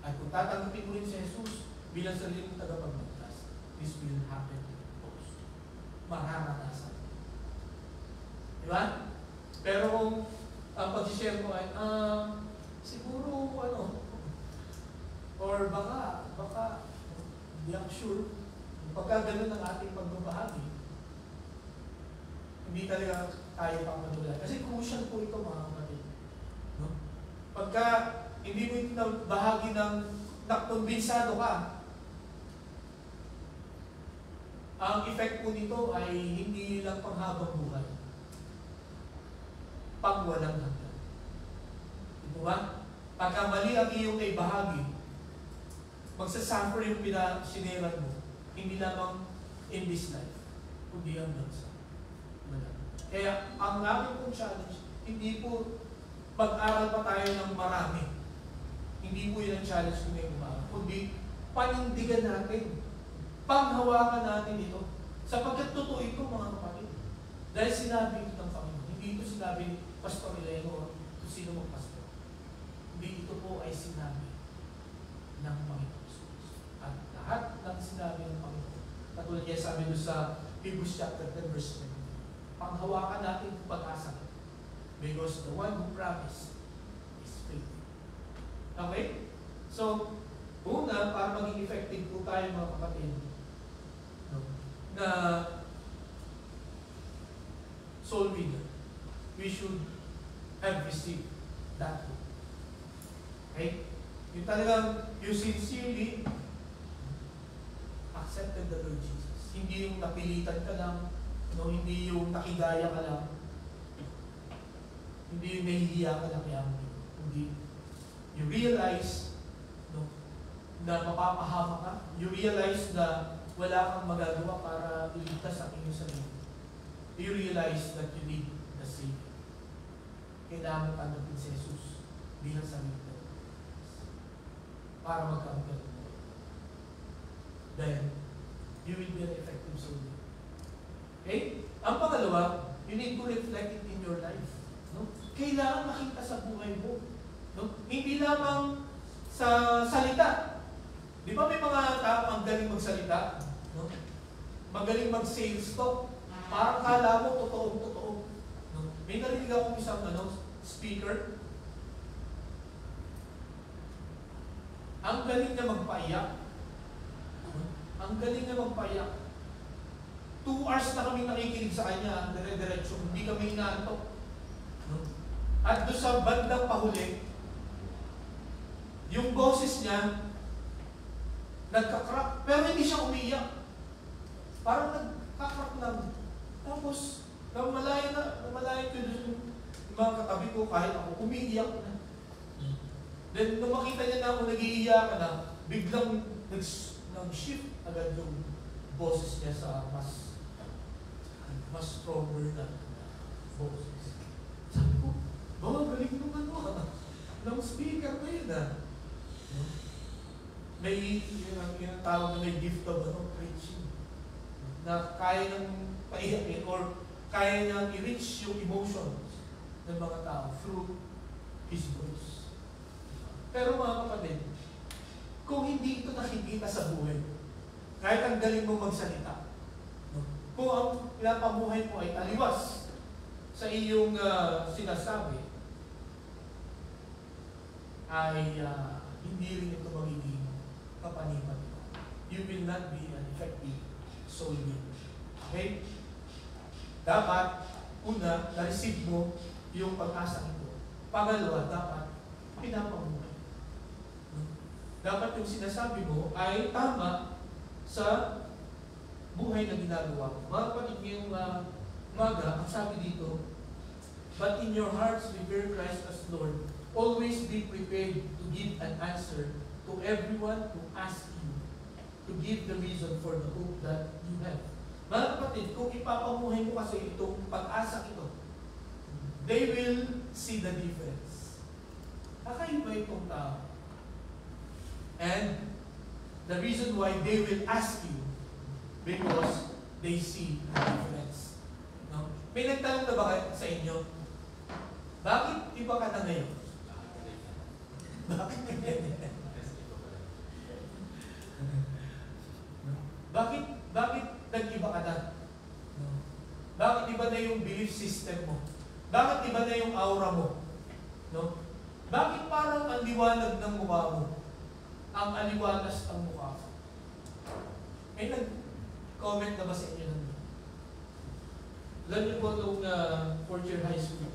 At kung tatanggapin mo rin si Jesus bilang sarili mong tagapagligtas, this will happen also. Mararanasan. Diba? Pero kung ang pag-share mo ay, siguro, or baka, hindi ako sure, pagka ganun ang ating pagbabahagi, hindi talaga tayo pang matulad. Kasi crucial po ito, mga kapatid. Pagka hindi mo ito bahagi ng nakumbinsado ka, ang effect po nito ay hindi lang panghabang buhay, pang walang hanggan. Ito ba? Pagka mali ang iyong naibahagi, magsasuffer yung pinasineran mo, hindi lamang in this life, kundi hanggang sa wala. Kaya ang namin pong challenge, hindi po pag-aral pa tayo ng marami. Hindi po yun ang challenge ko ngayong umaga, kundi panindigan natin, panghawakan natin ito. Sapagkat totoo ito, mga kapatid. Dahil sinabi ito ng Panginoon, hindi ito sinabi ni Pastor Ileno kung sino mong pastor. Hindi ito po ay sinabi ng Panginoon Jesus. At lahat ng sinabi ng Panginoon, katulad niya sabi doon sa Hebrews chapter 10 verse 20, panghawakan natin ang pag-asa because the one who promised is faithful. Okay? So, una, para maging effective po tayo mga kapatid, no, na soul winner, we should have received that book. Okay? Yung talagang, you sincerely accepted the Lord Jesus. Hindi yung napilitan ka lang, no, hindi yung nakigaya ka lang, hindi yung nahihiya ka lang kaya hindi. You realize, no, na mapapahama ka. You realize na wala kang magagawa para iligtas ang iyong sarili. You realize that you need the Savior. Kailangan tanggapin si Jesus bilang sarili ka para magkaroon ka ng buhay. Then, you will be an effective soldier. Okay? Ang pangalawa, you need to reflect it in your life. No? Kailangan makita sa buhay mo. No? Hindi lamang sa salita. Di ba may mga tao ang galing magsalita? No? Magaling mag-sales talk. Parang kala mo totoo. No? May narinig akong isang speaker. Ang galing niya magpaiyak. Ang galing niya magpaiyak. 2 hours na kami nakikinig sa kanya, dire-diretso, hindi kami inaantok. No? At doon sa bandang pahuli, yung boses niya, nagkakrak, pero hindi siya umiiyak. Parang nagkakrak lang. Tapos, namalayan ko doon yung mga katabi ko, kahit ako, umiiyak na. Then, nung makita niya na ako nag-iiyak na, biglang nag-shift agad yung boses niya sa mas stronger na boses. Sabi ko, galing nung ng speaker na yun May, yung tawag na may gift of preaching. Na kaya nang paiyakin or kaya nang i-reach yung emotions ng mga tao through His voice. Pero mga kapatid, kung hindi ito nakikita sa buhay, kahit ang galing mo magsalita, kung ang pinapamuhay mo ay aliwas sa iyong sinasabi, ay hindi rin ito magiging kapanipan. You will not be an effective soul winner. Okay? Dapat, una, na-receive mo yung pag-asa nito. Pangalawa, dapat pinapamuhay. Dapat yung sinasabi mo ay tama sa buhay na ginagawa mo. Mga kapatid, ngayong umaga, ang sabi dito, but in your hearts revere Christ as Lord. Always be prepared to give an answer to everyone who asks you to give the reason for the hope that you have. Mga kapatid, kung ipapamuhay mo kasi itong pag-asa ito, they will see the difference. Kakaiba itong tao. And the reason why they will ask you, because they see the difference. No? May nagtanong na ba sa inyo? Bakit iba ka na ngayon? Bakit Bakit nag-iba ka na? Bakit iba na yung belief system mo? Bakit iba na yung aura mo? No? Bakit parang ang liwanag ng mukha mo? Ang aliwalas ng mukha mo? May nag-comment na ba sa inyo nun? Alam niyo po nung 4th year high school,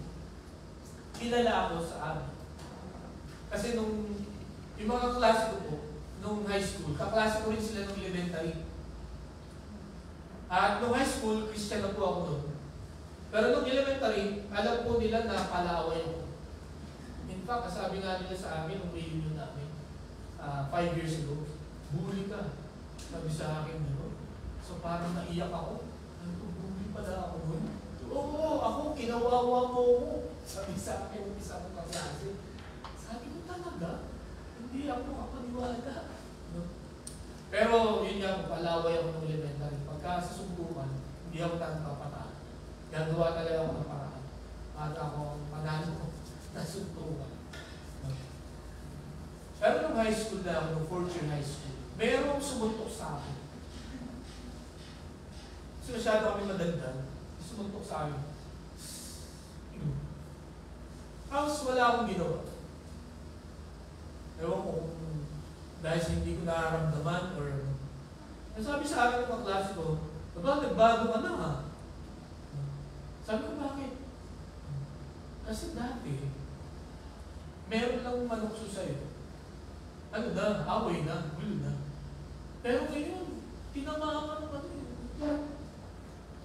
kilala ako sa amin. Kasi yung mga klase ko po, nung high school, kaklase ko rin sila nung elementary. At nung high school, Christian na po ako noon. Pero nung elementary, alam po nila na palaway ako. In fact, sabi nga nila sa amin, nung reunion namin, 5 years ago, bully ka. Sabi sa akin, so parang naiyak ako. Bully pala ako noon. Oo, ako, kinawawa mo ako. Sabi sa akin, yung isa kong kaklase. Sabi ko talaga, hindi ako makapaniwala. No? Pero yun nga, palaway ako ng elementary. Pagka sa suntukan, hindi ako tanong papataan. Gagawa talaga ako ng paraan. Para ako manalo na suntukan. No? Pero nung high school na ako, nung 4th year high school, merong sumuntok sa akin. Kasi masyado kami madagdag, sumuntok sa akin. Tapos wala akong ginawa. Ewan ko kung dahil hindi ko nararamdaman or sabi sa akin ng mga klase ko, "Aba, nagbago ka na ha?" Sabi ko, bakit? Kasi dati, meron lang manukso sa'yo. Ano na, away na, gulo na. Pero ngayon, tinamaan ka naman yun.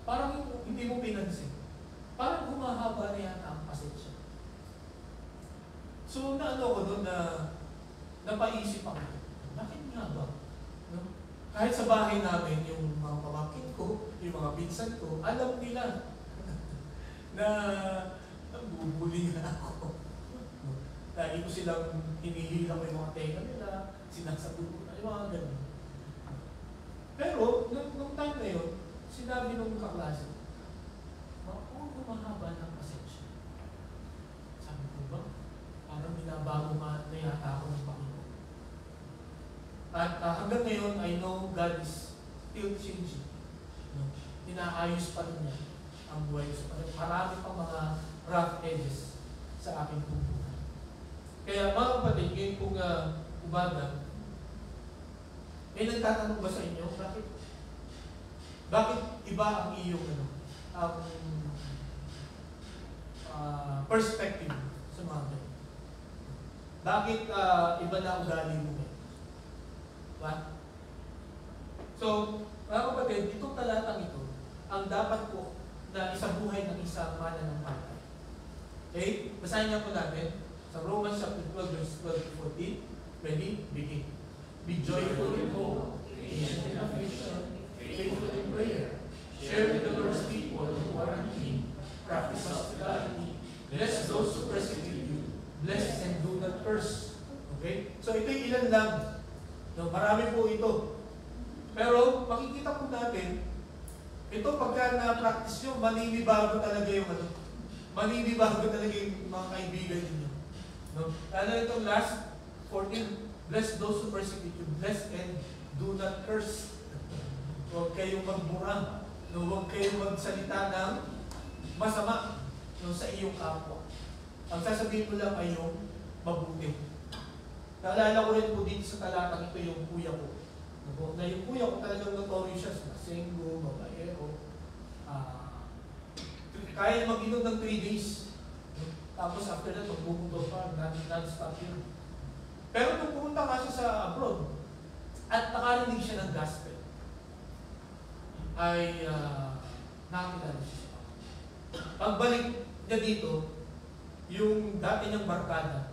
Parang hindi mo pinansin. Parang humahaba na yata ang pasensya. So, naano ko doon na napaisip ako, bakit nga ba? No? Kahit sa bahay namin, yung mga pamangkin ko, yung mga pinsan ko, alam nila na nabubuli na ako. No? Lagi ko silang hinihilang yung mga tenga nila, sinasagot ko na yung mga ganun. Pero, nung time na yun, sinabi nung kaklase, humahaba ng pasensya. Sabi ko ba? Parang binabago na yata ako ng Panginoon. At hanggang ngayon, I know God is still changing. No? Inaayos pa rin niya ang buhay ko. Marami pang mga rough edges sa aking buhay. Kaya mga kapatid, ngayon kung umaga, may nagtatanong ba sa inyo, bakit iba ang iyong perspective sa mga ganyan? Bakit iba na ugali mo ngayon? Diba? So, mga kapatid, itong talatang ito, ang dapat po na isabuhay ng isang mananampalataya. Okay? Basahin niya po natin sa Romans chapter 12, verse 12 to 14. Ready? Begin. Be joyful in hope, patient in affliction, faithful in prayer. Share with the Lord's people who are in need. Practice hospitality. Bless those who persecute you. Bless and do not curse. Okay? So ito yung ilan lang. No, marami po ito. Pero makikita po natin, ito pagka na-practice nyo, maninibago talaga yung maninibago talaga yung mga kaibigan ninyo. No? Ano itong last 14, bless those who persecute you. Bless and do not curse. Huwag kayong magmura. No, huwag kayong magsalita ng masama sa iyong kapwa. Ang sasabihin mo lang ay yung mabuti. Naalala ko rin po dito sa talatang ito yung kuya ko. Na yung kuya ko talagang notorious siya, masenggo, babaero. Kaya mag-inom ng 3 days. Tapos after that, magbubundo pa, non-stop yun. Pero nung pumunta nga siya sa abroad, at nakarinig siya ng gospel, ay nakakilala siya. Pagbalik niya dito, yung dati niyang barkada,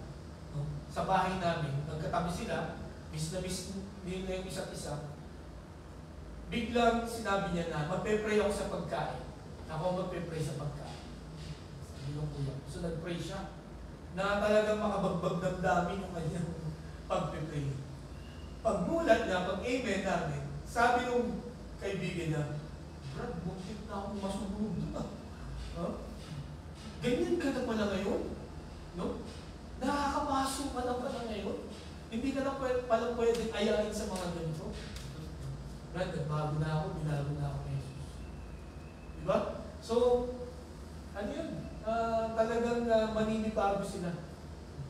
no, sa bahay namin, nagkatabi sila, miss na miss nila yung isa't isa. Biglang sinabi niya na, magpe-pray ako sa pagkain. Ako magpe-pray sa pagkain. Sabi ng kuya. So nag-pray siya, na talagang makabagbag ng dami yung kanyang pagpe-pray. Pagmulat niya, pag-amen namin, sabi nung kaibigan niya, Brad, buntit na akong masunog doon ah. Huh? Ganyan ka na pala ngayon? No? Nakakapasok ka na pala ngayon? Hindi ka na pala pwedeng ayain sa mga ganito? Brad, nagbago na ako, binago na ako kay Jesus. Diba? So, ano yun? Talagang maninibago sila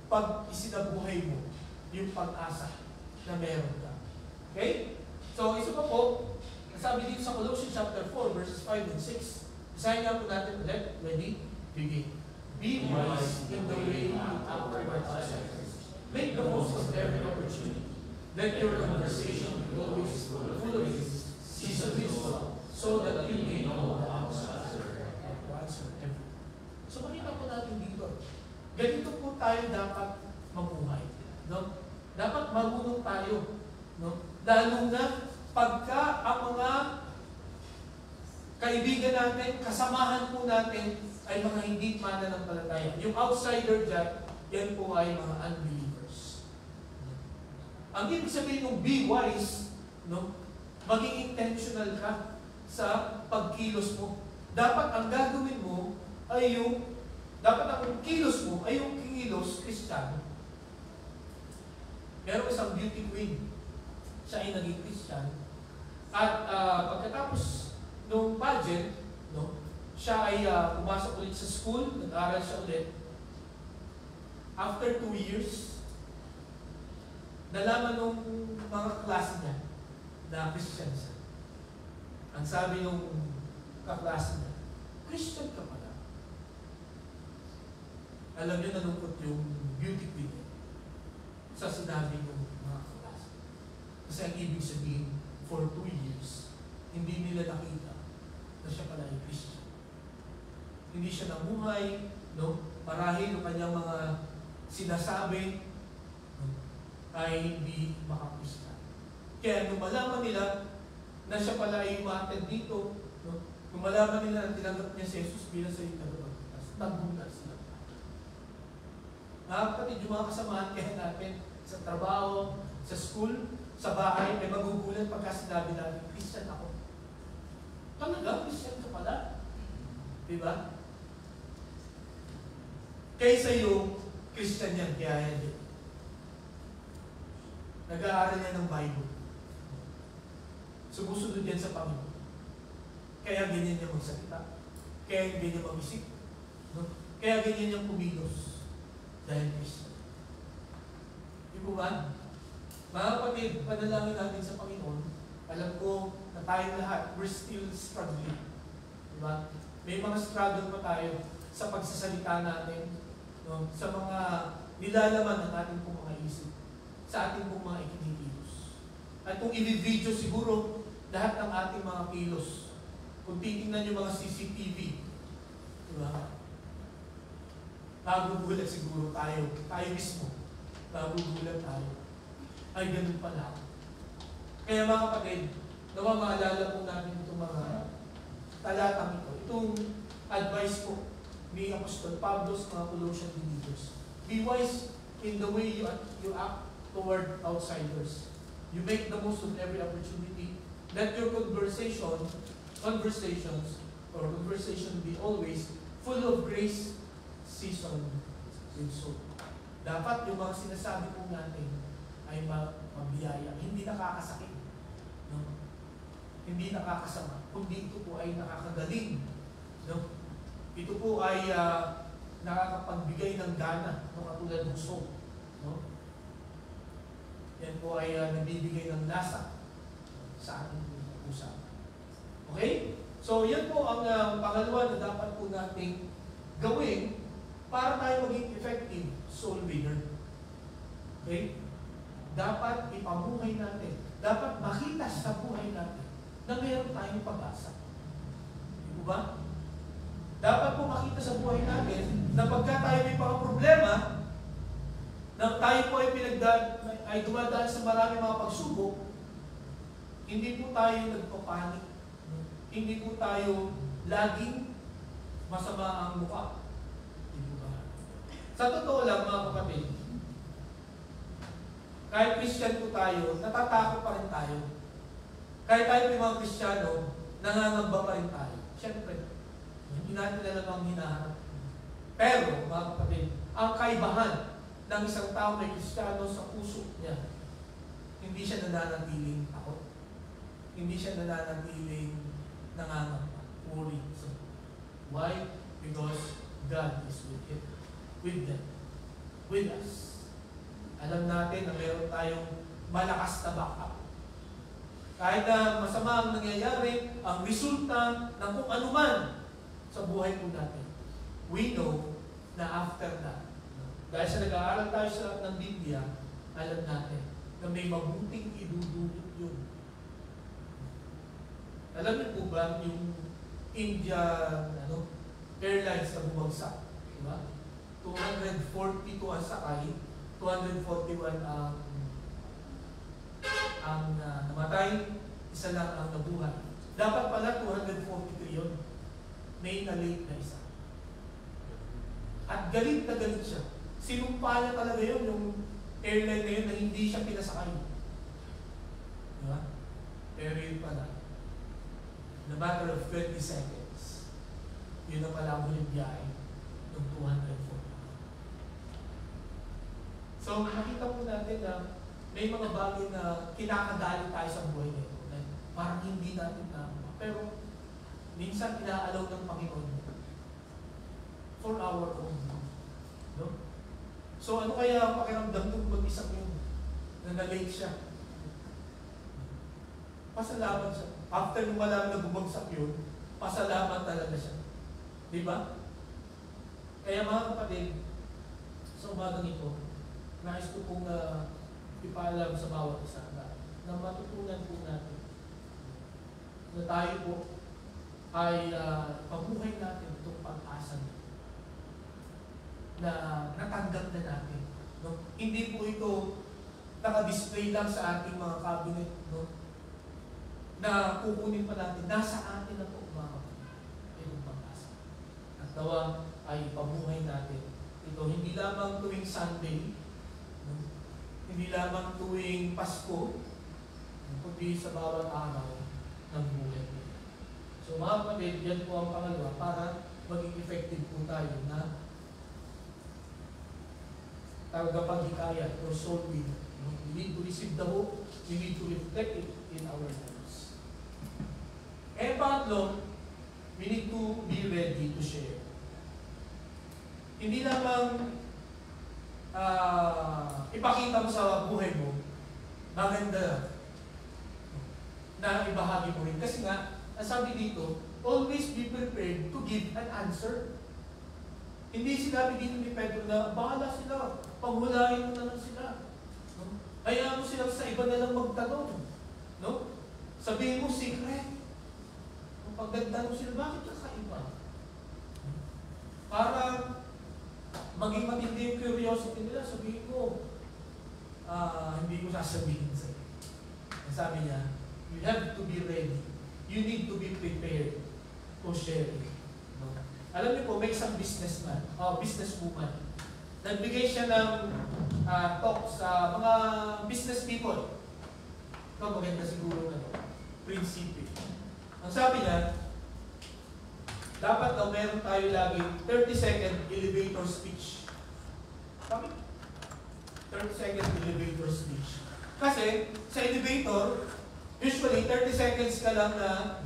pag isinabuhay mo yung pag-asa na meron ka. Okay? So, isa pa po, sabi dito sa Colossians chapter 4, verses 5 and 6. Basahin nga po natin ulit. Ready? Begin. Be wise in the way you talk about others. Make the most of every opportunity. Let your conversation be always full of grace, seasoned with salt, so that you may know the answer everything. So makita po natin dito, ganito po tayo dapat mabuhay. No? Dapat marunong tayo. No? Lalo na pagka ang mga kaibigan natin, kasamahan po natin ay mga hindi mananampalataya. Yung outsider dyan, yan po ay mga unbelievers. Ang ibig sabihin ng be wise, no? Maging intentional ka sa pagkilos mo. Dapat ang gagawin mo ay dapat ang kilos mo ay yung kilos Kristiyano. Meron isang beauty queen. Siya ay naging Christian. At pagkatapos nung pageant, no, siya ay pumasok ulit sa school, nag-aral siya ulit. After 2 years, nalaman nung mga klase niya na Christian siya. Ang sabi nung kaklase niya, Christian ka pala. Alam niyo, nalungkot yung beauty queen sa sinabi ng mga kaklase. Kasi ang ibig sabihin, for 2 years, hindi nila nakita na siya pala ay Christian. Hindi siya namuhay, no? Marahil yung kanyang mga sinasabi, no, ay hindi makakristyan. Kaya nung malaman nila na siya pala ay umattend dito, no? Nung malaman nila na tinanggap niya si Jesus bilang sa tagapagligtas, nagulat sila. Mga kapatid, yung mga kasamahan kaya natin sa trabaho, sa school, sa bahay, ay magugulat pagka sinabi natin, Christian ako. Talaga, Christian ka pala. Diba? Kaysa yung Christian yan, kaya yan din. Nag-aaral yan ng Bible. Sumusunod yan sa Panginoon. Kaya ganyan niya magsalita. Kaya ganyan niya mag-isip. No? Kaya ganyan niya kumilos. Dahil Christian. Di po ba? Mga kapatid, panalangin natin sa Panginoon. Alam ko na tayo lahat, we're still struggling. Diba? May mga struggle pa tayo sa pagsasalita natin, no? Sa mga nilalaman ng ating pong mga isip, sa ating pong mga ikinikilos. At kung i-video siguro, lahat ng ating mga kilos, kung titingnan yung mga CCTV, diba? Magugulat siguro tayo mismo, magugulat tayo. Ay, ganun pala. Kaya mga kapatid, nawa maalala po natin itong mga talatang ito. Itong advice po ni Apostol Pablo sa mga Colossian believers. Be wise in the way you act toward outsiders. You make the most of every opportunity. Let your conversation be always full of grace, seasoned with salt. Dapat yung mga sinasabi po natin ay mabiyaya, hindi nakakasakit, no? Hindi nakakasama, kundi ito po ay nakakagaling, no? Ito po ay nakakapagbigay ng gana, no? Katulad ng salt, no? Yan po ay nabibigay ng lasa sa ating usap. Okay? So yan po ang pangalawa na dapat po nating gawin para tayo maging effective soul winner. Okay? Dapat ipamuhay natin. Dapat makita sa buhay natin na mayroon tayong pag-asa. Di ba? Dapat po makita sa buhay natin na pagka tayo may mga problema, na tayo po ay dumadaan sa maraming mga pagsubok, hindi po tayo nagpapanik. Hindi po tayo laging masama ang mukha. Sa totoo lang, mga kapatid, kahit Christian po tayo, natatakot pa rin tayo. Kahit tayo may mga Kristiyano, nangangamba pa rin tayo. Siyempre, hindi natin alam ang hinahanap. Pero, mga kapatid, ang kaibahan ng isang tao may Kristiyano sa puso niya, hindi siya nananatiling takot. Hindi siya nananatiling nangangamba. Worry. Why? Because God is with him. With them. With us. Alam natin na mayroon tayong malakas na backup. Kahit na masama ang nangyayari, ang resulta ng kung anuman sa buhay po natin, we know na after that, Dahil sa nag-aaral tayo sa ng Biblia, alam natin na may mabuting idudulot yun. Alam niyo po ba yung Indian Airlines na bumagsak? Diba? 242 ang sakay, 241 ang namatay, isa lang ang nabuhay. Dapat pala 243 yun. May na-late na isa. At galit na galit siya. Sinumpa niya talaga yun, yung airline na yun na hindi siya pinasakay. Diba? Pero yun pala, in a matter of 20 seconds, yun na pala ang huling biyahe ng 240. So, nakita po natin na may mga bagay na kinakadali tayo sa buhay nito. Parang hindi natin tama. Pero, minsan inaalaw ng Panginoon for our own. No? So, ano kaya ang pakiramdam ng mag-isang yun na na-late siya? Pasalamat siya. After nung wala na bumagsak yun, pasalamat talaga siya. Di ba? Kaya mga kapatid, sa umagang ito, nais ko pong ipaalam sa bawat isa na matutunan po natin na tayo po ay pabuhay natin itong pag-asa na natanggap na natin. No? Hindi po ito naka-display lang sa ating mga cabinet, no? Na kukunin pa natin. Nasa atin na po itong pag-asa. At nawa ay pabuhay natin. Ito hindi lamang tuwing Sunday, no? Hindi lamang tuwing Pasko, kundi sa bawat araw ng buhay. So mga kapatid, yan po ang pangalawa para maging effective po tayo na tagapaghikayat or soul winner. We need to receive the hope, we need to reflect it in our lives. And pangatlo, we need to be ready to share. Hindi lamang ipakita mo sa buhay mo, maganda na ibahagi mo rin. Kasi nga, ang sabi dito, always be prepared to give an answer. Hindi sinabi dito ni Pedro na bahala sila, paghulayin mo na lang sila. No? Hayaan mo sila sa iba na lang magtanong. No? Sabihin mo secret. Kung pagdantan mo sila, bakit ka sa iba? Para maging matindi yung curiosity nila, sabihin mo, hindi ko sasabihin sa'yo. Sabi niya, you have to be ready. You need to be prepared to share it. No? Alam niyo po, may isang businessman, businesswoman. Nagbigay siya ng talk sa mga business people. Ito, maganda siguro na prinsipyo. Ang sabi niya, dapat daw meron tayo laging 30-second elevator speech. Bakit? 30-second elevator speech. Kasi sa elevator, usually 30 seconds ka lang na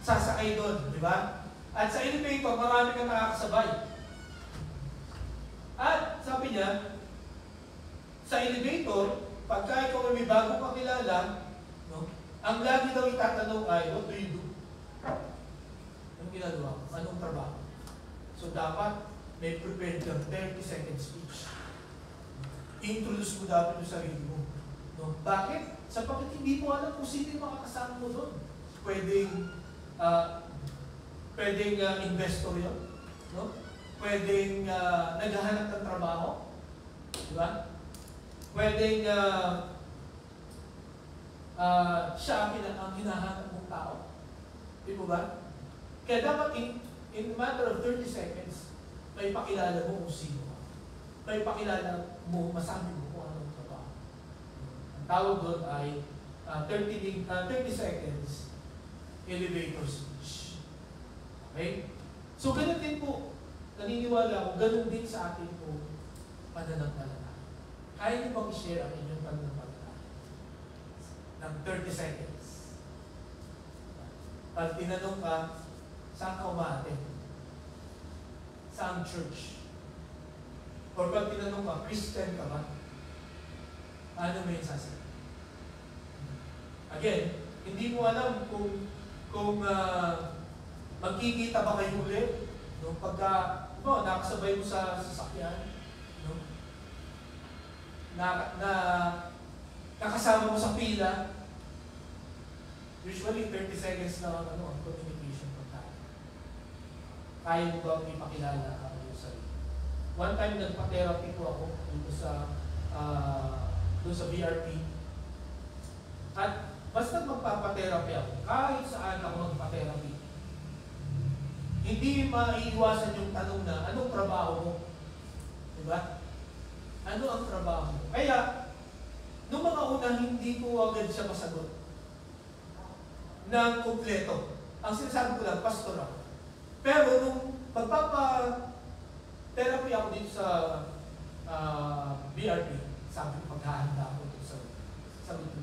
sasakay doon, di ba? At sa elevator, marami kang nakakasabay. At sabi niya, sa elevator, pagka ikaw may bago kakilala, no, ang lagi daw itatanong ay, what do you do? Anong ginagawa? Anong trabaho? So dapat may prepared kang 30-second speech. Introduce mo dapat yung sarili mo. No? Bakit? Sapagkat hindi mo alam kung sino yung makakasama mo doon. Pwedeng investor yun. No? Pwedeng naghahanap ng trabaho. Diba? Pwedeng siya ang hinahanap mong tao. Di ba ba? Kaya dapat in a matter of 30 seconds, may pakilala mo kung sino ka. May pakilala mo, masabi mo kung anong trabaho. Ang tawag doon ay 30 seconds elevator speech. Okay? So, ganun din po. Naniniwala ko, ganun din sa ating po pananampalataya. Kaya niyo bang i-share ang inyong pananampalataya ng 30 seconds? Pag tinanong ka, saan ka umaaten? Saan church? Or pag tinanong ka, Christian ka ba? Ano may sasabihin? Again, hindi mo alam kung magkikita ba kayo ulit. No? Pagka, nakasabay mo sa sasakyan, no? na nakasama mo sa pila, usually 30 seconds na ang communication po tayo. Kaya mo ba ipakilala ako sa iyo? One time nagpa-therapy po ako dito sa BRP. At basta magpapa-therapy ako, kahit saan ako magpa-therapy, hindi maiiwasan yung tanong na, anong trabaho mo? Diba? Ano ang trabaho mo? Kaya, nung mga una, hindi ko agad siya masagot ng kumpleto. Ang sinasabi ko lang, pastor ako. Pero nung magpapa-therapy ako dito sa BRP, sabi ko, paghahanda ako dito sa sagot ko.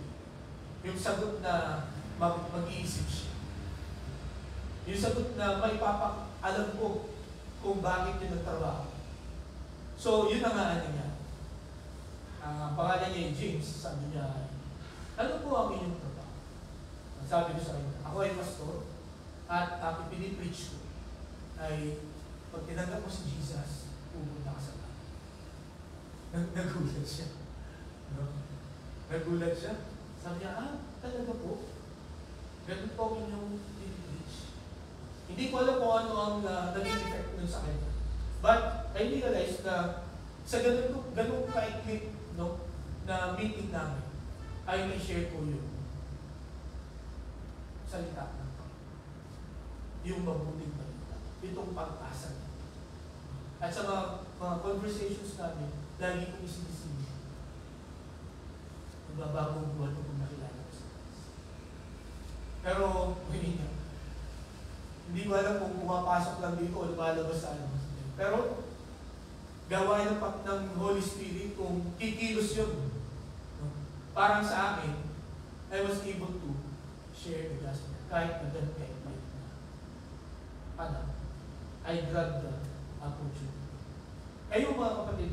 Yung sagot na mag-iisip siya. Yung sagot na may alam ko kung bakit yun nagtrabaho. So, yun ang ano niya. Pangalan niya yung James, sabi niya, ano po ang inyong trabaho? Sabi ko sa kanya, ako ay pastor at pinipreach ko ay pag tinanggap mo si Jesus, pupunta ka sa langit. Nagulat siya. No? Nagulat siya. Sabi niya, talaga po? Ganun po ang inyong pinipreach. Hindi ko alam kung ano ang naging effect nun sa kanya. But I realized na sa ganun ka-equip na meeting namin, ay may share ko yung salita ng Panginoon. Yung mabuting balita. Itong pag-asa niya. At sa mga conversations namin, lagi kong isinisini. Nagbabagong buwan ko kung nakilala ko sa Diyos. Pero, hindi ko alam kung pumapasok lang dito o lumalabas sa ano. Pero, gawain ng Holy Spirit kung kikilos yun. Parang sa akin, I was able to share the gospel kahit na ganun ka-invite na. I grabbed the opportunity. Kayo mga kapatid,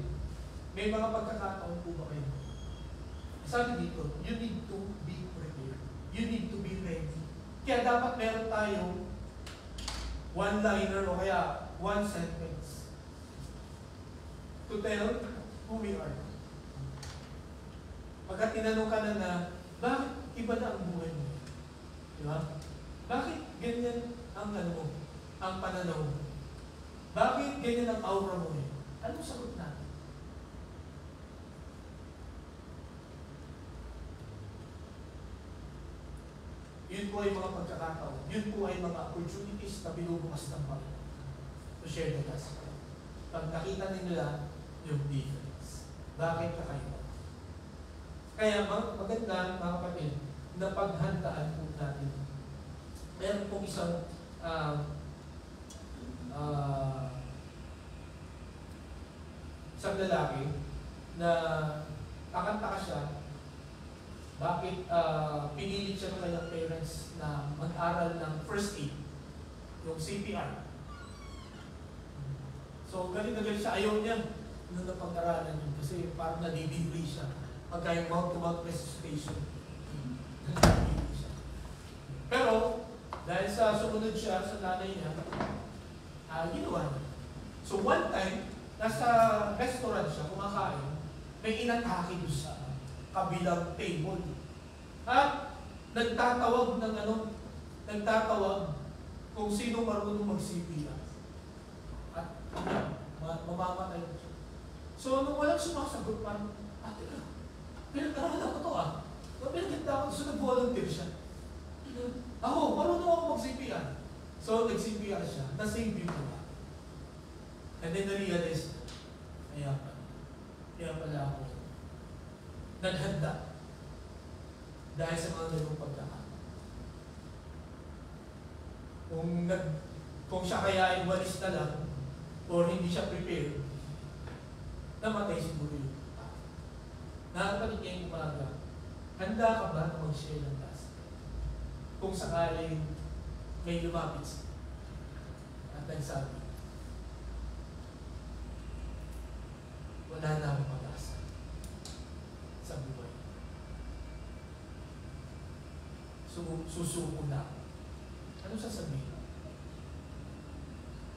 may mga pagkakataon po ba kayo? Sabi dito, you need to be prepared. You need to be ready. Kaya dapat meron tayong one-liner o kaya one sentence to tell who we are. Pagka tinanong ka na bakit iba na ang buhay mo? Diba? Bakit ganyan ang ang pananaw mo? Bakit ganyan ang aura mo eh? Anong sagot natin? Yun po ay mga pagkakataon. Yun po ay mga opportunities na binubukas ng Panginoon to share the gospel. Pag nakita nila yung difference. Bakit kakaiba? Kaya maganda mga kapatid na paghandaan po natin. Meron pong isang isang lalaki na kakanta siya. Bakit pinilit siya ng kanyang parents na mag-aral ng first aid, yung CPR. So galit na galit siya, ayaw niya nung napag-aralan yun kasi parang nadidibri siya. Pagka yung mouth-to-mouth resuscitation, nadidibri siya. Pero dahil sa sumunod siya sa nanay niya, ginawa niya. So one time, nasa restaurant siya, kumakain, may inatake doon sa kabilang table. At nagtatawag kung sino marunong mag-CPR. At mamamatay siya. So nung walang sumasagot, parang, teka, pinag-aralan ko to pinagkita ako, so nag-volunteer siya. Ako, marunong ako mag-CPR. So nag-CPR siya, na-save yung pala. And then na-realize na, kaya pala ako naghanda dahil sa mga ganung pagkakataon. Kung siya kaya ay walis na lang or hindi siya prepared, namatay siguro yun. Nakakapalik ngayong umaga, handa ka ba na mag-share ng gospel? Kung sakaling may lumapit siya at nagsabi, wala na akong pag-asa sa buhay. Susuko na ako. Ano sasabihin?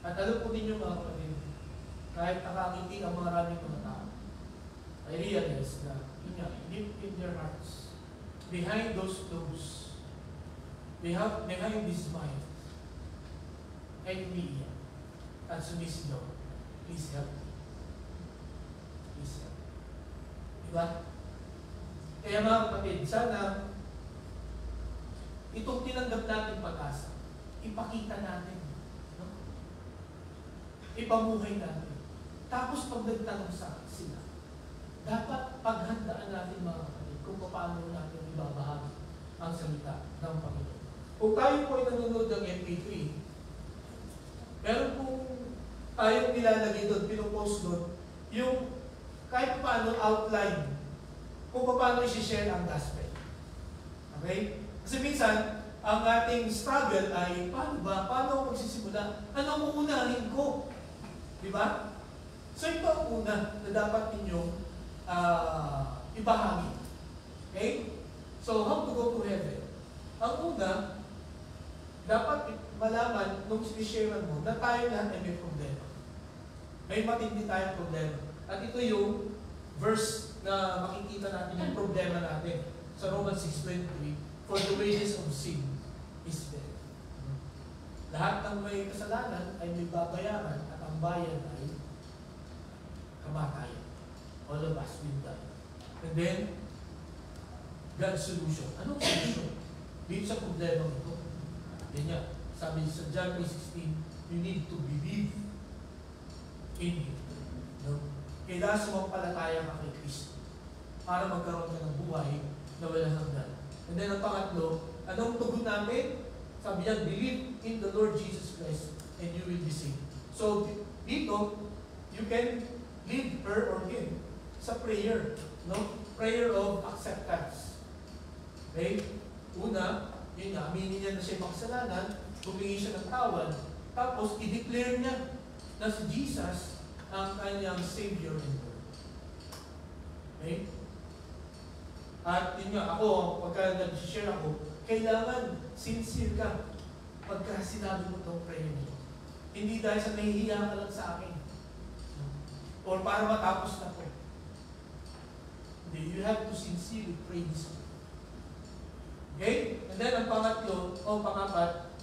At alam po ninyo mga kapatid, kahit nakangiti ang maraming mga tao, I realized na, yun nga, deep in their hearts, behind those clothes, behind this mind, ay umiiyak at sumisigaw, please help me. Please help me. Diba? Kaya mga kapatid, sana itong tinanggap natin pag-asa, ipakita natin. No? Ipamuhay natin. Tapos pag nagtanong sa sila, dapat paghandaan natin mga kapatid kung paano natin ibabahagi ang salita ng Panginoon. Kung tayo po ay nanonood ng MP3, meron pong tayong nilalagay doon, pinupost doon, yung kahit paano outline kung paano i-share ang gospel. Okay? Kasi minsan, ang ating struggle ay, paano ba? Paano ako magsisimula? Ano ang uunahin ko? Di ba? So ito ang una na dapat ninyong ibahagi. Okay? So how to go to heaven? Ang una, dapat malaman nung sinisharean mo na tayo lahat ay may problema. May matindi tayong problema. At ito yung verse na makikita natin yung problema natin sa Romans 6:23, for the wages of sin is death. Lahat ng may kasalanan ay may babayaran at ang bayan ay kamatayan. All of us will die. And then, God's solution. Anong solution? Dito sa problema ito. Yan niya. Sabi sa John 3:16, you need to believe in Him. No? Kailangan sumampalataya ka kay Kristo para magkaroon ka ng buhay na walang hanggan. And then ang pangatlo, anong tugon natin? Sabi niya, believe in the Lord Jesus Christ and you will be saved. So, dito, you can lead her or him sa prayer. No? Prayer of acceptance. Okay? Una, yun nga, aminin niya na siya makasalanan, humingi siya ng tawad, tapos i-declare niya na si Jesus ang kanyang Savior and Lord. Okay? At yun nga, ako, pagka nag-share ako, kailangan sincere ka pagka sinabi mo itong prayer mo. Hindi dahil sa nahihiya ka lang sa akin. Or para matapos na ko. Hindi, you have to sincerely pray this prayer. Okay? And then ang pangatlo, o pangapat,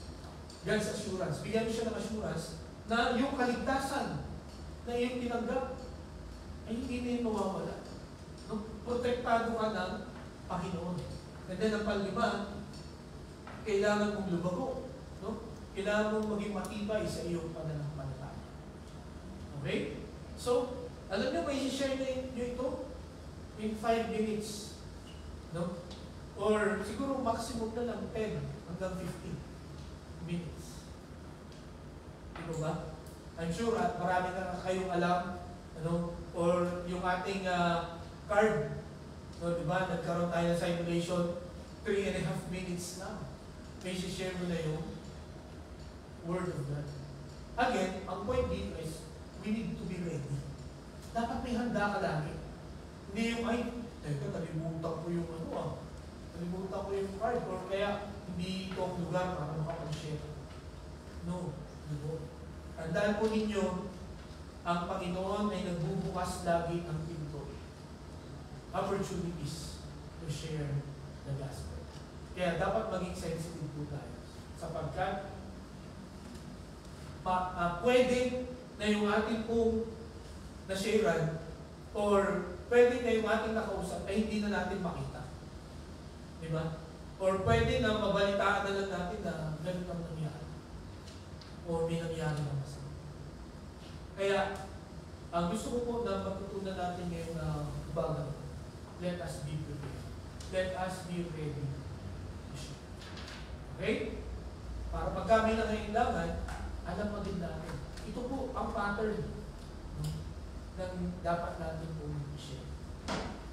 God's assurance. Bigyan mo siya ng assurance na yung kaligtasan na iyong tinanggap ay hindi na yung mawawala. No? Protektado ka ng Panginoon. And then ang panglima, kailangan mong lumago. No? Kailangan mong maging matibay sa iyong pananampalataya. Okay? So, alam niyo, may i-share niyo ito in 5 minutes. No? Or siguro maximum na lang 10 hanggang 15 minutes. Ito ba? I'm sure at marami na kayong alam, ano, or yung ating card, no, di ba? Nagkaroon tayo ng simulation, 3.5 minutes lang. May share mo na yung Word of God. Again, ang point dito is, we need to be ready. Dapat may handa ka lagi. Hindi yung, ay, teka, nalimutan ko yung nalimutan ko yung card, or kaya hindi ito ang lugar para makapag-share. No, no. Tandaan po ninyo, ang Panginoon ay nagbubukas lagi ng pinto. Opportunities to share the gospel. Kaya dapat maging sensitive po tayo. Sapagkat pwede na yung ating pong na-sharean or pwede na yung ating nakausap ay hindi na natin makita. Diba? Or pwede na mabalitaan na lang natin na ganun ang nangyari. O may nangyari na masama. Kaya, ang gusto ko po na matutunan natin ngayon na bago, let us be prepared. Let us be ready. Okay? Para pag kami na kailangan, alam mo din natin. Ito po ang pattern ng dapat natin po i-share.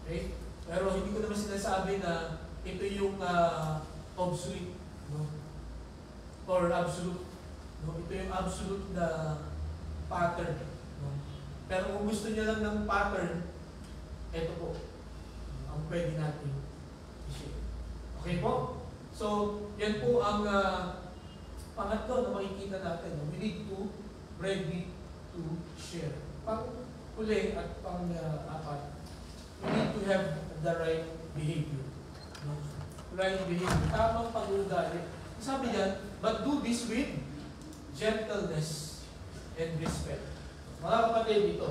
Okay? Pero hindi ko naman sinasabi na ito yung obsolete, no? Or absolute. No? Ito yung absolute na pattern. No? Pero kung gusto niya lang ng pattern, ito po ang pwede natin i-share. Okay po? So, yan po ang pangatlo na makikita natin. No? We need to ready to share. Pang-huli at pang-apat, we need to have the right behavior. No? Right behavior. Tamang pag-uugali. Sabi yan, but do this with gentleness and respect. Mga kapatid, ito,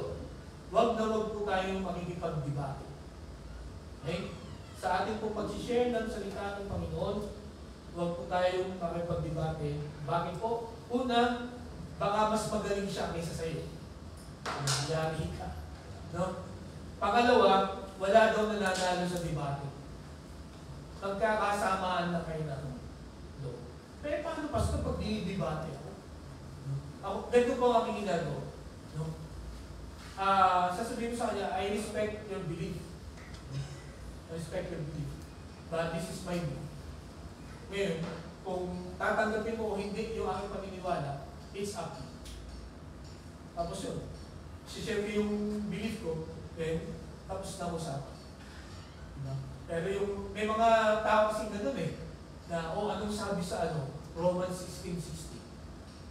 wag na wag po tayong makikipag-debate. Okay? Sa ating pong pag-share ng salita ng Panginoon, wag po tayong makipag-debate. Bakit po? Una, baka mas magaling siya kaysa sa iyo. Nangyari ka. No? Pangalawa, wala daw nananalo sa debate. Magkakasamaan na kayo na doon. Pero paano pastor pag dinidebate ako? Ganito po ang aking ginagawa. No? Sasabihin ko sa kanya, I respect your belief. I respect your belief. But this is my belief. Ngayon, kung tatanggapin mo o hindi yung aking paniniwala, it's up to you. Tapos yun. Share ko yung belief ko, then, tapos na usapan. Diba? Pero yung, may mga tao kasing ganun eh, na, anong sabi sa Romans 16:16.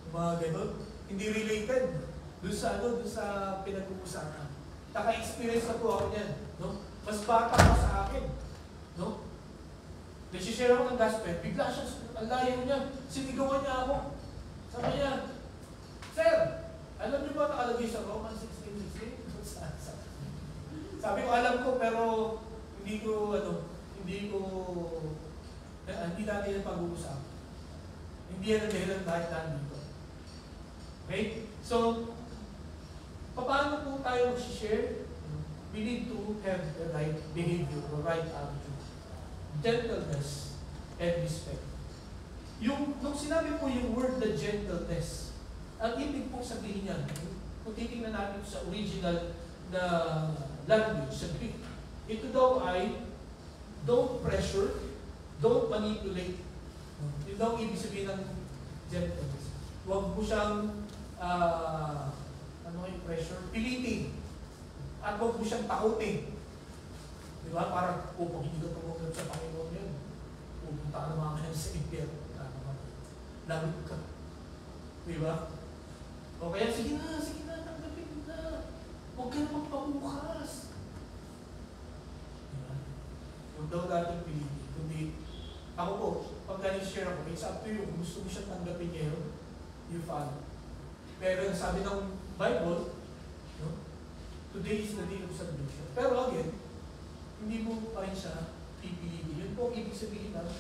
Yung mga ganun, hindi related doon sa pinag-uusapan. Naka-experience na po ako niyan, no? Mas bata pa sa akin, no? Nagsishare ako ng gospel, bigla siya, ang layo niya, sinigawan niya ako. Sabi niya, Sir, alam niyo ba nakalagay sa Romans 16:16? Sabi ko, alam ko, pero hindi natin yan pag-uusapan. Hindi yan ang dahilan dahil nandito. Okay? So, paano po tayo mag-share? We need to have the right behavior, the right attitude, gentleness, and respect. Nung sinabi po yung word na gentleness, ang ibig pong sabihin niyan, kung titingnan natin sa original na language, sa Greek, ito daw ay don't pressure, don't manipulate. Yun daw ibig sabihin ng gentleness. Huwag mo siyang yung pressure, pilitin. At huwag mo siyang takutin. Di ba? Parang, pag hindi ka tumugod sa Panginoon yun, pupunta ka naman kayo sa impyerno. Lagot ka. Di ba? O kaya, sige na, tanggapin mo na. Huwag ka na magpabukas. Di ba? Huwag daw natin pilitin. Kundi, ako po, pagka share ako, it's up to you. Kung gusto mo siyang tanggapin ngayon, you follow. Pero sabi ng Bible, no? Today is the day of salvation. Pero again, hindi mo pa rin siya pipilitin. Yun po ibig sabihin ng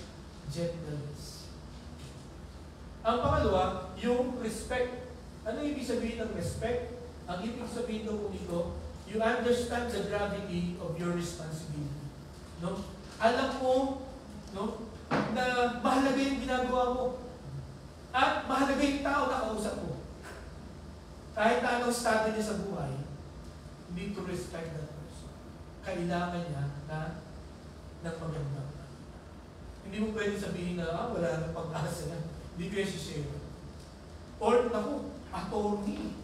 gentleness. Ang pangalawa, yung respect. Ano ibig sabihin ng respect? Ang ibig sabihin daw po nito, you understand the gravity of your responsibility. No? Alam mo, no, na mahalaga yung ginagawa mo. At mahalaga yung tao na kausap mo. Kahit na anong estado niya sa buhay, you need to respect that person. Kailangan niya na ng magandang. Hindi mo pwede sabihin na, wala nang pag-asa yan. Hindi ko yung share. Or, attorney.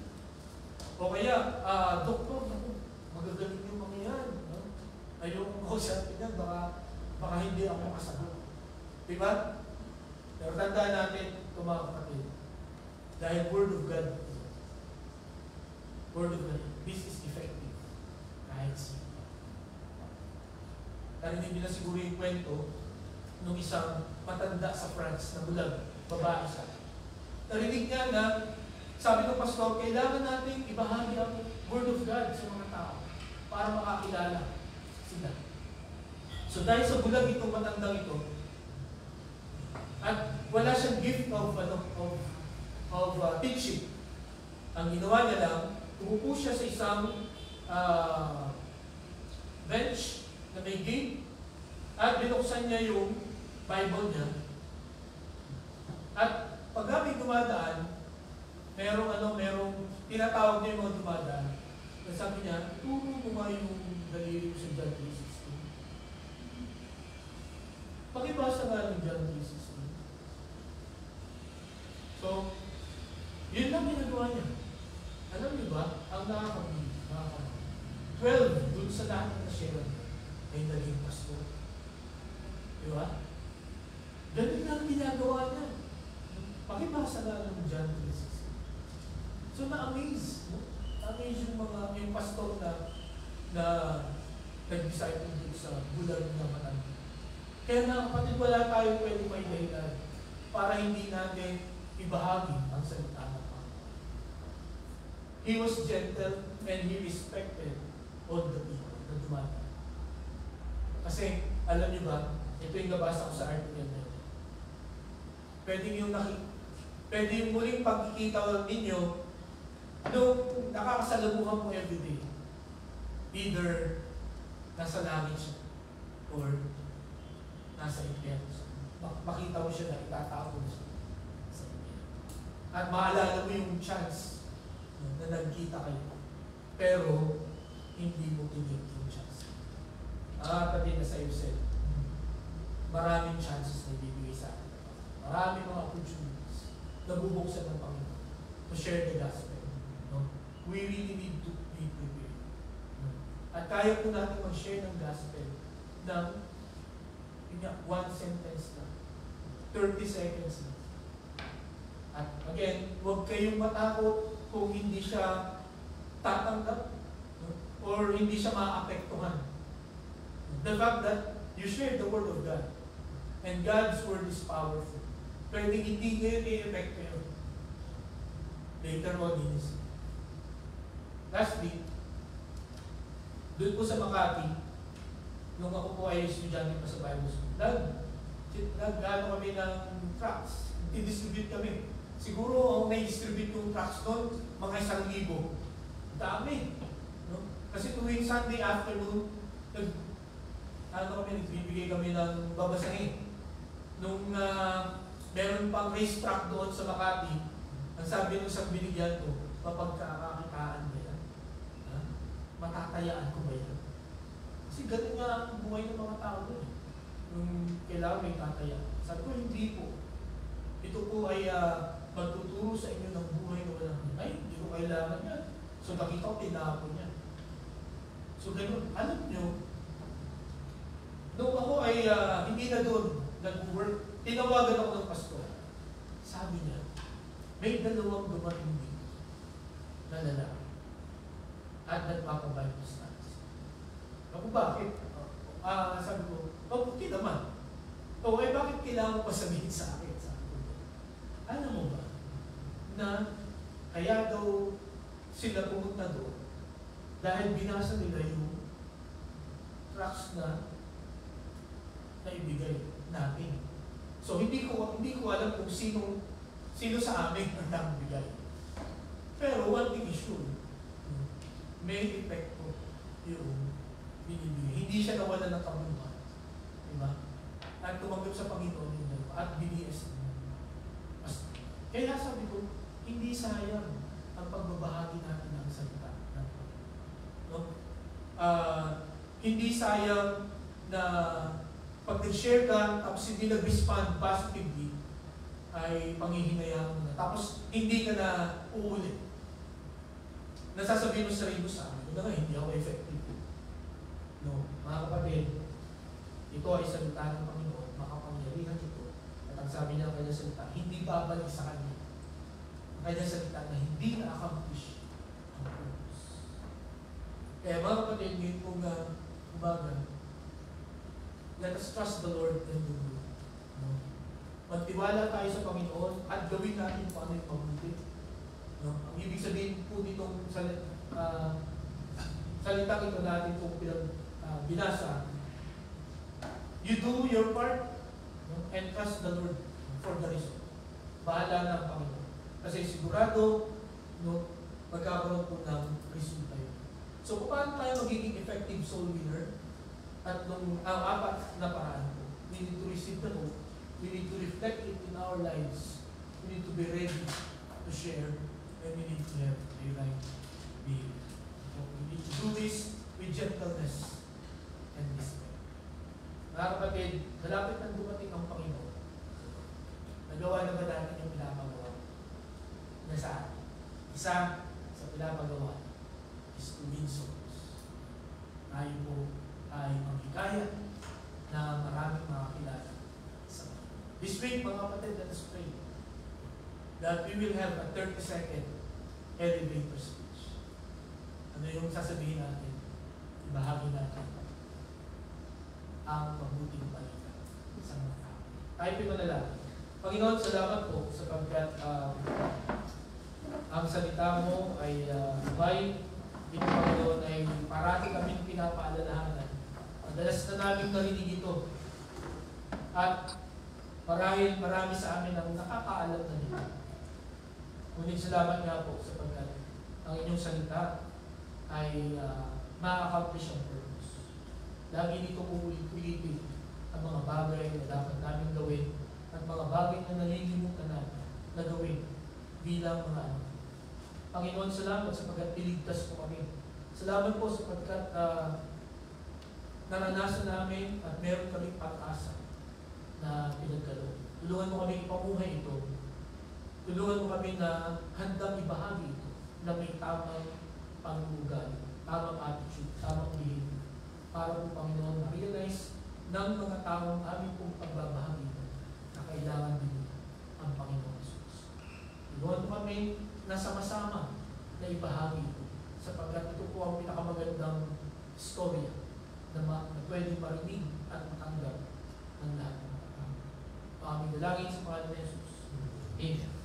O kaya, doktor, magagaling yung mga yan. No? Ayokong kausapin yan, baka hindi ako makasagot. Diba? Pero tandaan natin, mga kapatid, dahil Word of God, this is effective. Kahit siya. Narinig nila siguro yung kwento nung isang matanda sa France na bulag, babae siya. Narinig niya na, sabi ng pastor, kailangan natin ibahagi ang Word of God sa mga tao para makakilala sila. So dahil sa bulag itong matandang ito, at wala siyang gift of teaching, ang ginawa niya lang, umupo siya sa isang bench na may gate at binuksan niya yung Bible niya. At pag may dumadaan, merong tinatawag niya yung mga dumadaan. Na sabi niya, turo mo nga yung daliri mo sa John 3:16. Pakibasa nga ng John 3:16. So, yun lang ginagawa niya. Alam niyo ba, ang nakakabili, 12 dun sa lahat na share ay naging pastor. Di ba? Ganun lang ginagawa niya. Pakibasa na ng John 3:16. So, na-amaze. No? Na-amaze yung pastor na nag-disciple din sa bulan ng matan. Kaya mga kapatid, wala tayo pwede may dahilan para hindi natin ibahagi ang salita ng Panginoon. He was gentle and he respected all the people na dumating. Kasi, alam niyo ba, ito yung nabasa ko sa article na ito. Pwede yung muling pagkikita ninyo nung nakakasalamuhan mo everyday. Either nasa langit siya or nasa impyerno siya. Makita mo siya na itatapon siya sa impyerno. At maalala mo yung chance na nagkita kayo. Pero, hindi mo tinigil yung chance. Pati na sa iyo, maraming chances na ibibigay sa atin. Maraming mga opportunities na bubuksan ng Panginoon to share the gospel. No? We really need to be prepared. No? At kaya po natin mag-share ng gospel ng one sentence na, 30 seconds na. At again, huwag kayong matakot kung hindi siya tatanggap, no? Or hindi siya maapektuhan. The fact that you share the Word of God and God's Word is powerful. Pwede hindi ngayon i-effect kayo. Later on, inis. Lastly, doon po sa Makati, nung ako po ay estudyante pa sa Bible School, nag-ano kami ng tracts. I-distribute kami. Siguro ang na-distribute yung tracts doon, mga 1,000. Dami. No? Kasi tuwing Sunday afternoon, nagbibigay kami ng babasahin. Nung meron pang racetrack doon sa Makati, ang sabi nung sa binigyan ko, mapagkakakitaan ba yan? Matatayaan ko ba yan? Kasi ganun nga ang buhay ng mga tao doon. Yung kailangan may tataya. Sabi ko, hindi po. Ito po ay magtuturo sa inyo ng buhay na walang ay, hindi ko kailangan yan. So nakita ko, tinapon yan. So ganun, alam nyo, nung ako ay hindi na doon nag-work, tinawagan ako ng pastor. Sabi niya, may dalawang dumating dito na lalaki at nagpapabible studies. Ako, bakit? Sabi ko, mabuti naman. O, bakit kailangan mo pa sabihin sa akin? Sabi ko, alam mo ba, na kaya daw sila pumunta doon dahil binasa nila yung tracts na ibigay natin. So hindi ko alam kung sino sa amin ang nagbigay. Pero one thing is sure, may epekto yung binibigay. Hindi siya nawala ng kabunuan. Diba? At tumanggap sa Panginoon yung dalawa at BDS. Kaya sabi ko, hindi sayang ang pagbabahagi natin ng salita. No? Hindi sayang na pag nag-share ka, tapos hindi nag-respond positively, ay panghihinayang mo na. Tapos, hindi ka na uulit. Nasasabihin mo sa sarili mo sa amin, hindi ako effective. No, mga kapatid, ito ay salita ng Panginoon, makapangyarihan ito. At ang sabi niya ng kanyang salita, hindi babalik sa kanya. Ang kanyang salita na hindi na-accomplish ang purpose. Kaya mga kapatid, ngayon kung umaga, let us trust the Lord and do good. No? Magtiwala tayo sa Panginoon at gawin natin kung ano yung mabuti. No? Ang ibig sabihin po ditong salitang ito natin kung binasa, you do your part, no? And trust the Lord for the result. Bahala na ang Panginoon. Kasi sigurado, no, magkakaroon po ng resulta yun. So, paano tayo magiging effective soul winner? At nung apat na paraan po, we need to receive the hope, we need to reflect it in our lives, we need to be ready to share, and we need to have a right behavior. So we need to do this with gentleness and respect. Mga kapatid, malapit nang dumating ang Panginoon. Nagawa na ba natin yung pinapagawa? Na sa atin? Isa sa pinapagawa is to win souls. Tayo po ay maghikaya na maraming makakilala sa Panginoon. This week, mga kapatid, let us pray that we will have a 30-second elevator speech. Ano yung sasabihin natin? Ibahagi natin ang mabuting balita sa mga tao. Tayo pinanalangin. Panginoon, salamat po sapagkat ang salita mo ay may Panginoon ay parati kaming pinapaalalahanan. Madalas na namin narinig ito. At marahil marami sa amin ang nakakaalam na nito. Ngunit salamat nga po sapagkat ang inyong salita ay ma-accomplish ang purpose. Lagi dito uulit-ulitin ang mga bagay na dapat namin gawin at mga bagay na nalilimutan namin na gawin bilang mga anak. Panginoon, salamat sapagkat piligtas po kami. Salamat po sapagkat naranasan namin at meron kaming pag-asa na pinagkaloob. Tulungan mo kami ipamuhay ito. Tulungan mo kami na handang ibahagi ito na may tamang pangulugan, tamang attitude, tamang behavior. Para po, Panginoon, ma-realize ng mga taong aming pong pagbabahagi ito na kailangan din ang Panginoon Jesus. Tulungan mo kami na sama-sama na ibahagi ito sapagkat ito po ang pinakamagandang storya na pwedeng marinig at matanggap ng lahat ng mga tao. Aming dalangin sa pangalan ni Jesus. Amen.